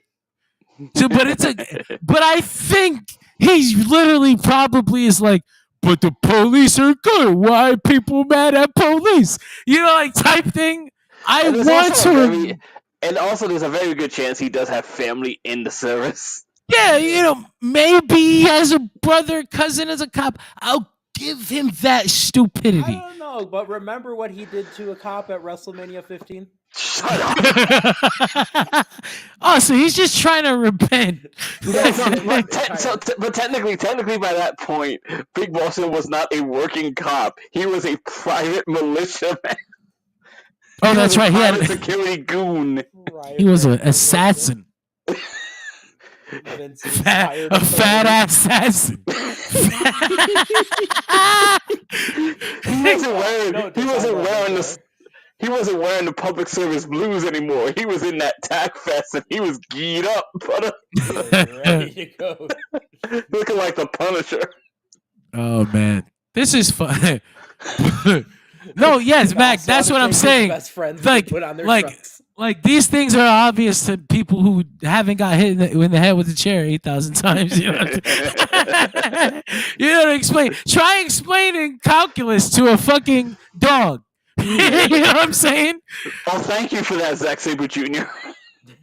But I think he literally probably is like, but the police are good. Why are people mad at police? Like type thing. I want to. And also, there's a very good chance he does have family in the service. Yeah, maybe he has a brother, cousin as a cop. I'll give him that stupidity. I don't know, but remember what he did to a cop at WrestleMania 15? Shut up. Oh, so he's just trying to repent. But technically by that point, Big Boston was not a working cop. He was a private militiaman. Oh, that's right. He had a security goon. He was an assassin. A fat ass assassin. He wasn't wearing the public service blues anymore. He was in that tack fest and he was geared up, ready to go. Looking like the Punisher. Oh man, this is fun. No, yes, Mac. That's what I'm saying. Best friends put on their trucks. Like these things are obvious to people who haven't got hit in the head with a chair 8,000 times. You know to explain. Try explaining calculus to a fucking dog. You know what I'm saying? Oh, thank you for that, Zack Sabre Jr.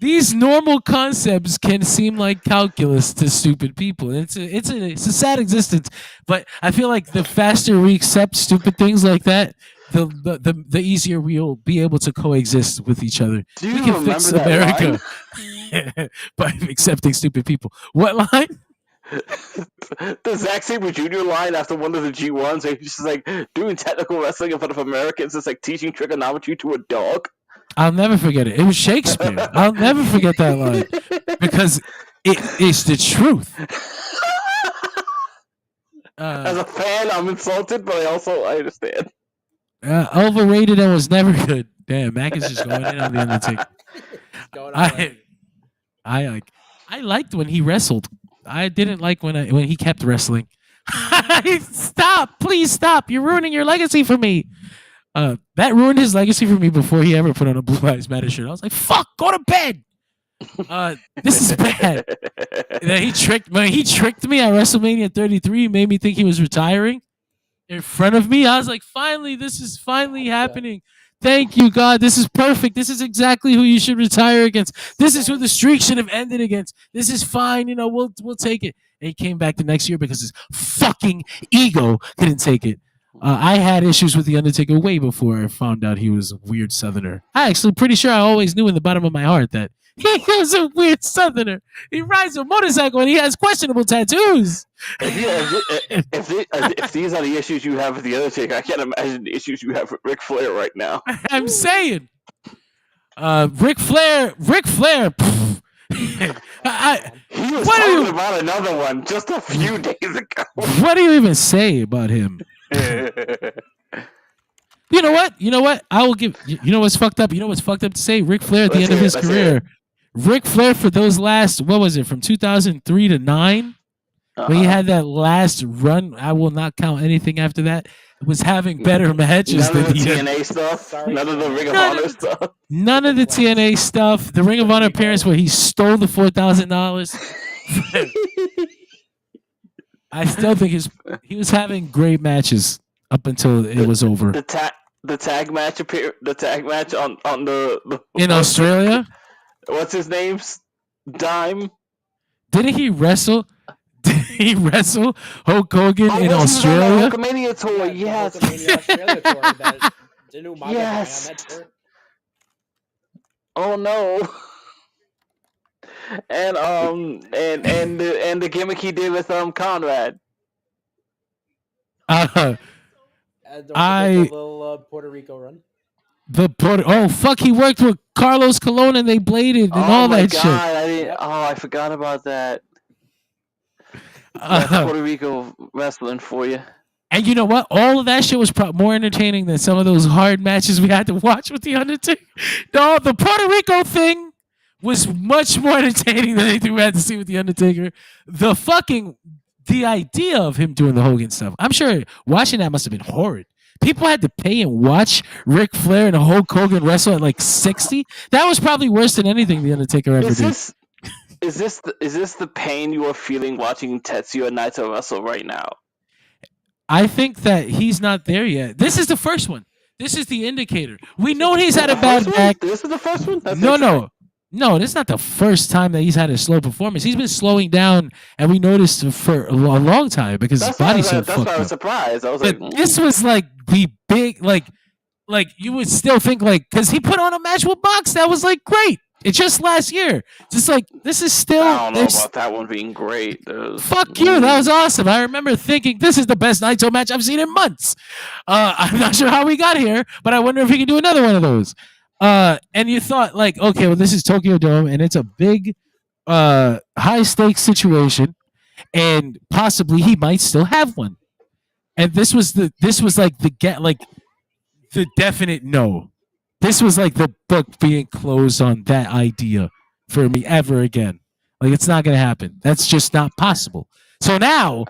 These normal concepts can seem like calculus to stupid people. It's a sad existence, but I feel like the faster we accept stupid things like that, the easier we'll be able to coexist with each other. Do you we can fix America by accepting stupid people. What line? The Zack Sabre Jr. line after one of the G1s, where he's just like doing technical wrestling in front of Americans. It's like teaching trigonometry to a dog. I'll never forget it. It was Shakespeare. I'll never forget that line because it's the truth. As a fan, I'm insulted, but I understand. Overrated and was never good. Damn, Mac is just going in on the Undertaker. I liked when he wrestled. I didn't like when he kept wrestling. Stop! Please stop! You're ruining your legacy for me. That ruined his legacy for me before he ever put on a Blue Lives Matter shirt. I was like, "Fuck, go to bed." This is bad. Then he tricked me at WrestleMania 33. He made me think he was retiring in front of me. I was like, "Finally, this is finally happening." Thank you, God. This is perfect. This is exactly who you should retire against. This is who the streak should have ended against. This is fine. You know, we'll take it. And he came back the next year because his fucking ego couldn't take it. I had issues with The Undertaker way before I found out he was a weird Southerner. I actually pretty sure I always knew in the bottom of my heart that he was a weird Southerner. He rides a motorcycle and he has questionable tattoos. If these are the issues you have with The Undertaker, I can't imagine the issues you have with Ric Flair right now. I'm saying. Ric Flair. He was talking about another one just a few days ago. What do you even say about him? You know what? I will give. You know what's fucked up? You know what's fucked up to say? Ric Flair at the end of his career. Ric Flair for those last, what was it, from 2003 to 9? When he had that last run, I will not count anything after that. Was having better matches than the TNA stuff. None of the Ring of Honor stuff. None of the TNA stuff. The Ring of Honor appearance where he stole the $4,000. I still think he was having great matches up until it was over. The tag match on the in Australia. What's his name's Dime? Didn't he wrestle? Did he wrestle Hulk Hogan in Australia? Hulkamania tour, yes. Australia tour. Yes. Oh no. And the gimmick he did with Conrad. The little Puerto Rico run. He worked with Carlos Colon and they bladed and all that shit. I forgot about that. That's Puerto Rico wrestling for you. And you know what? All of that shit was more entertaining than some of those hard matches we had to watch with The Undertaker. No, the Puerto Rico thing was much more entertaining than anything we had to see with The Undertaker. The idea of him doing the Hogan stuff, I'm sure watching that must have been horrid. People had to pay and watch Ric Flair and Hulk Hogan wrestle at like 60. That was probably worse than anything The Undertaker ever did. Is this the pain you are feeling watching Tetsuya Naito wrestle right now? I think that he's not there yet. This is the first one. This is the indicator. We know he's had a bad back. This is the first one? No, this is not the first time that he's had a slow performance. He's been slowing down, and we noticed for a long time because his body's so fucked up. That's why I was surprised. I was like, this was like the big, like you would still think because he put on a match with Mox that was like great. It's just last year. Just like this is still. I don't know about that one being great. Fuck you! That was awesome. I remember thinking this is the best Naito match I've seen in months. I'm not sure how we got here, but I wonder if he can do another one of those. And you thought okay, well, this is Tokyo Dome, and it's a big, high stakes situation, and possibly he might still have one. And this was the definite no. This was like the book being closed on that idea for me ever again. Like it's not gonna happen. That's just not possible. So now,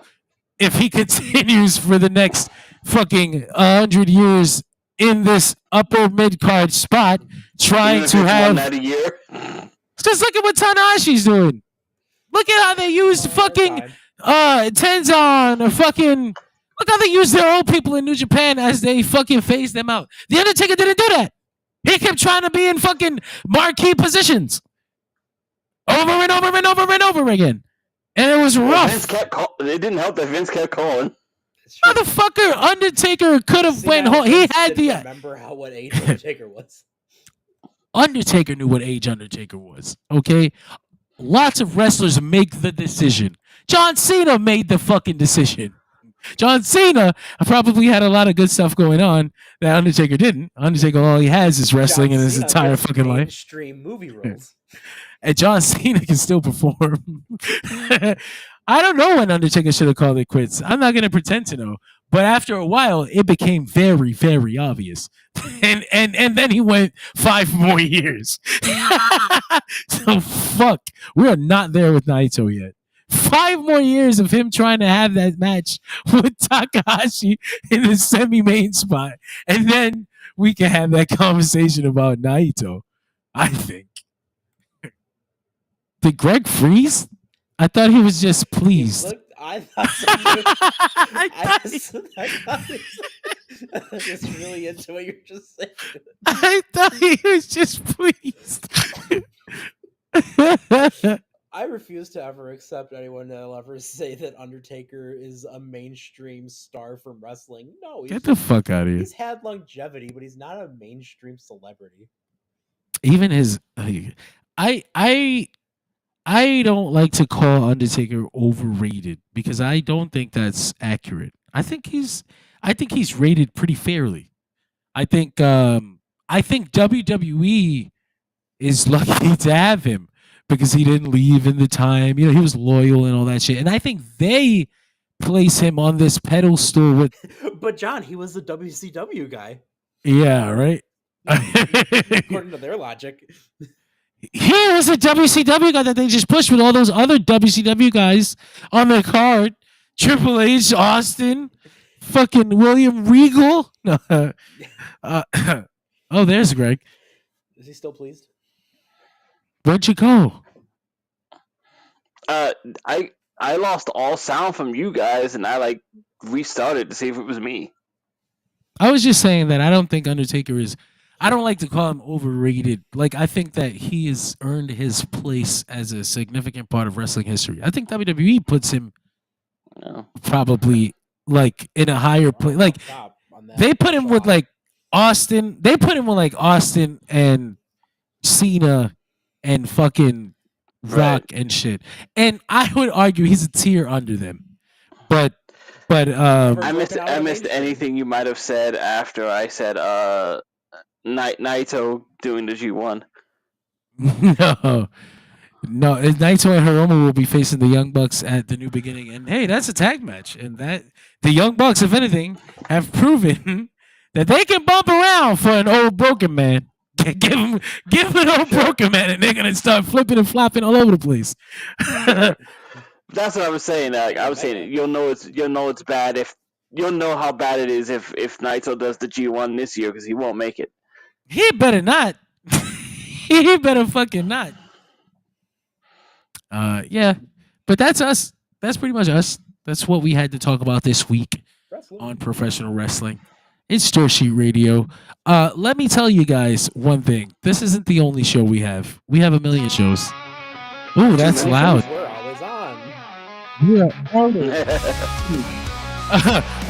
if he continues for the next fucking 100 years in this upper mid card spot, trying to have that a year. Just look at what Tanahashi's doing. Look at how they used fucking Tenzon or fucking. Look how they used their old people in New Japan as they fucking phased them out. The Undertaker didn't do that. He kept trying to be in fucking marquee positions over and over and over and over again, and it was rough. It didn't help that Vince kept calling. Motherfucker, Undertaker could have went home. He had the. Remember what age Undertaker was? Undertaker knew what age Undertaker was. Okay, lots of wrestlers make the decision. John Cena made the fucking decision. John Cena probably had a lot of good stuff going on that Undertaker didn't. Undertaker, all he has is wrestling in his Cena entire gets fucking life. mainstream movie roles. And John Cena can still perform. I don't know when Undertaker should have called it quits. I'm not going to pretend to know. But after a while, it became very, very obvious. And then he went 5 more years. So fuck. We are not there with Naito yet. 5 more years of him trying to have that match with Takahashi in the semi-main spot. And then we can have that conversation about Naito, I think. Did Greg freeze? I thought he was just pleased. I thought I was just really into what you're just saying. I thought he was just pleased. I refuse to ever accept anyone that'll ever say that Undertaker is a mainstream star from wrestling. No, Get the fuck out of here. He's had longevity, but he's not a mainstream celebrity. Even his, I don't like to call Undertaker overrated because I don't think that's accurate. I think he's rated pretty fairly. I think WWE is lucky to have him because he didn't leave in the time. You know, he was loyal and all that shit. And I think they place him on this pedestal with. But John, he was the WCW guy. Yeah, right. According to their logic. He was a WCW guy that they just pushed with all those other WCW guys on their card. Triple H, Austin, fucking William Regal. Oh, there's Greg. Is he still pleased? Where'd you go? I lost all sound from you guys, and I restarted to see if it was me. I was just saying that I don't think Undertaker is. I don't like to call him overrated. Like, I think that he has earned his place as a significant part of wrestling history. I think WWE puts him probably like in a higher place. Like, they put him with like Austin. They put him with like Austin and Cena and fucking Rock and shit. And I would argue he's a tier under them. But I missed anything you might have said after I said Naito doing the G1. No, Naito and Hiromu will be facing the Young Bucks at the New Beginning, and hey, that's a tag match, and that the Young Bucks, if anything, have proven that they can bump around for an old broken man. Give him an old broken man, and they're gonna start flipping and flopping all over the place. That's what I was saying. I was saying you'll know it's bad if you'll know how bad it is if Naito does the G1 this year because he won't make it. He better not. He better fucking not. Yeah, but that's us. That's pretty much us. That's what we had to talk about this week on professional wrestling. It's DirtSheet Radio. Let me tell you guys one thing. This isn't the only show we have. We have a million shows. Ooh, that's loud. We're always on. Yeah.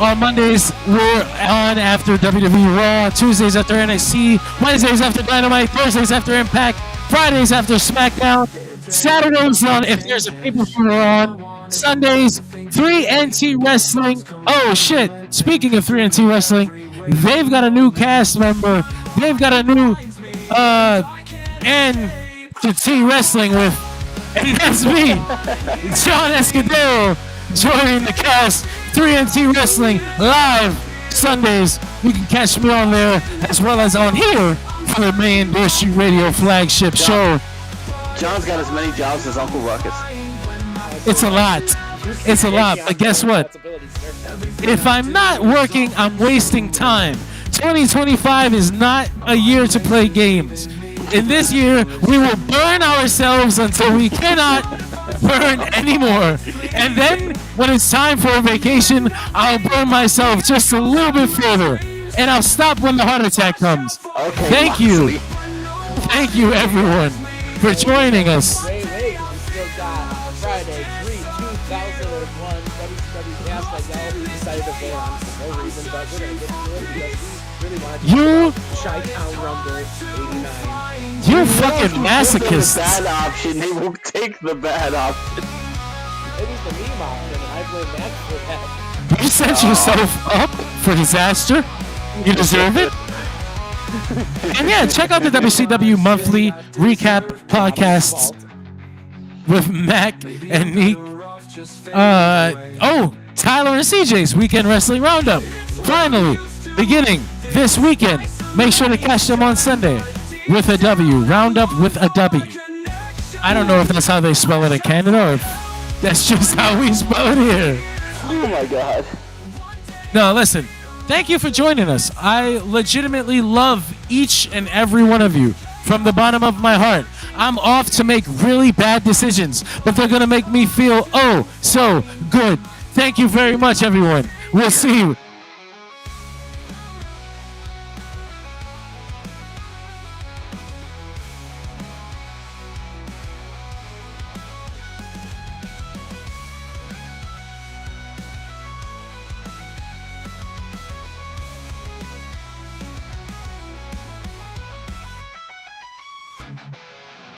On Mondays, we're on after WWE Raw. Tuesdays after NXT. Wednesdays after Dynamite. Thursdays after Impact. Fridays after SmackDown. Saturdays on if there's a pay-per-view we're on. Sundays, 3NT Wrestling. Oh, shit. Speaking of 3NT Wrestling, they've got a new cast member. They've got a new NJPW Wrestling with, and that's me, John Escudero, joining the cast. 3NT Wrestling live Sundays. You can catch me on there as well as on here for the main DirtSheet Radio flagship show. John's got as many jobs as Uncle Ruckus. It's a lot. It's a lot. But guess what? If I'm not working, I'm wasting time. 2025 is not a year to play games. In this year, we will burn ourselves until we cannot burn anymore. And then, when it's time for a vacation, I'll burn myself just a little bit further. And I'll stop when the heart attack comes. Okay, Thank you. Thank you, everyone, for joining us. We still got Friday, 3/2001 WCW cast that y'all decided to vote on for no reason, but we're gonna get to it because we really want to. You Chi-Town Rumble 89. You fucking masochists. Bad option. They will take the bad option. It was the meme option, and I blame Max for that. You set yourself up for disaster. You deserve it. And yeah, check out the WCW monthly recap podcasts with Mac and Neek. Tyler and CJ's Weekend Wrestling Roundup. Finally, beginning this weekend. Make sure to catch them on Sunday with a W. Roundup with a W. I don't know if that's how they spell it in Canada or if that's just how we spell it here. Oh my god. No, listen. Thank you for joining us. I legitimately love each and every one of you from the bottom of my heart. I'm off to make really bad decisions, but they're going to make me feel oh so good. Thank you very much, everyone. We'll see you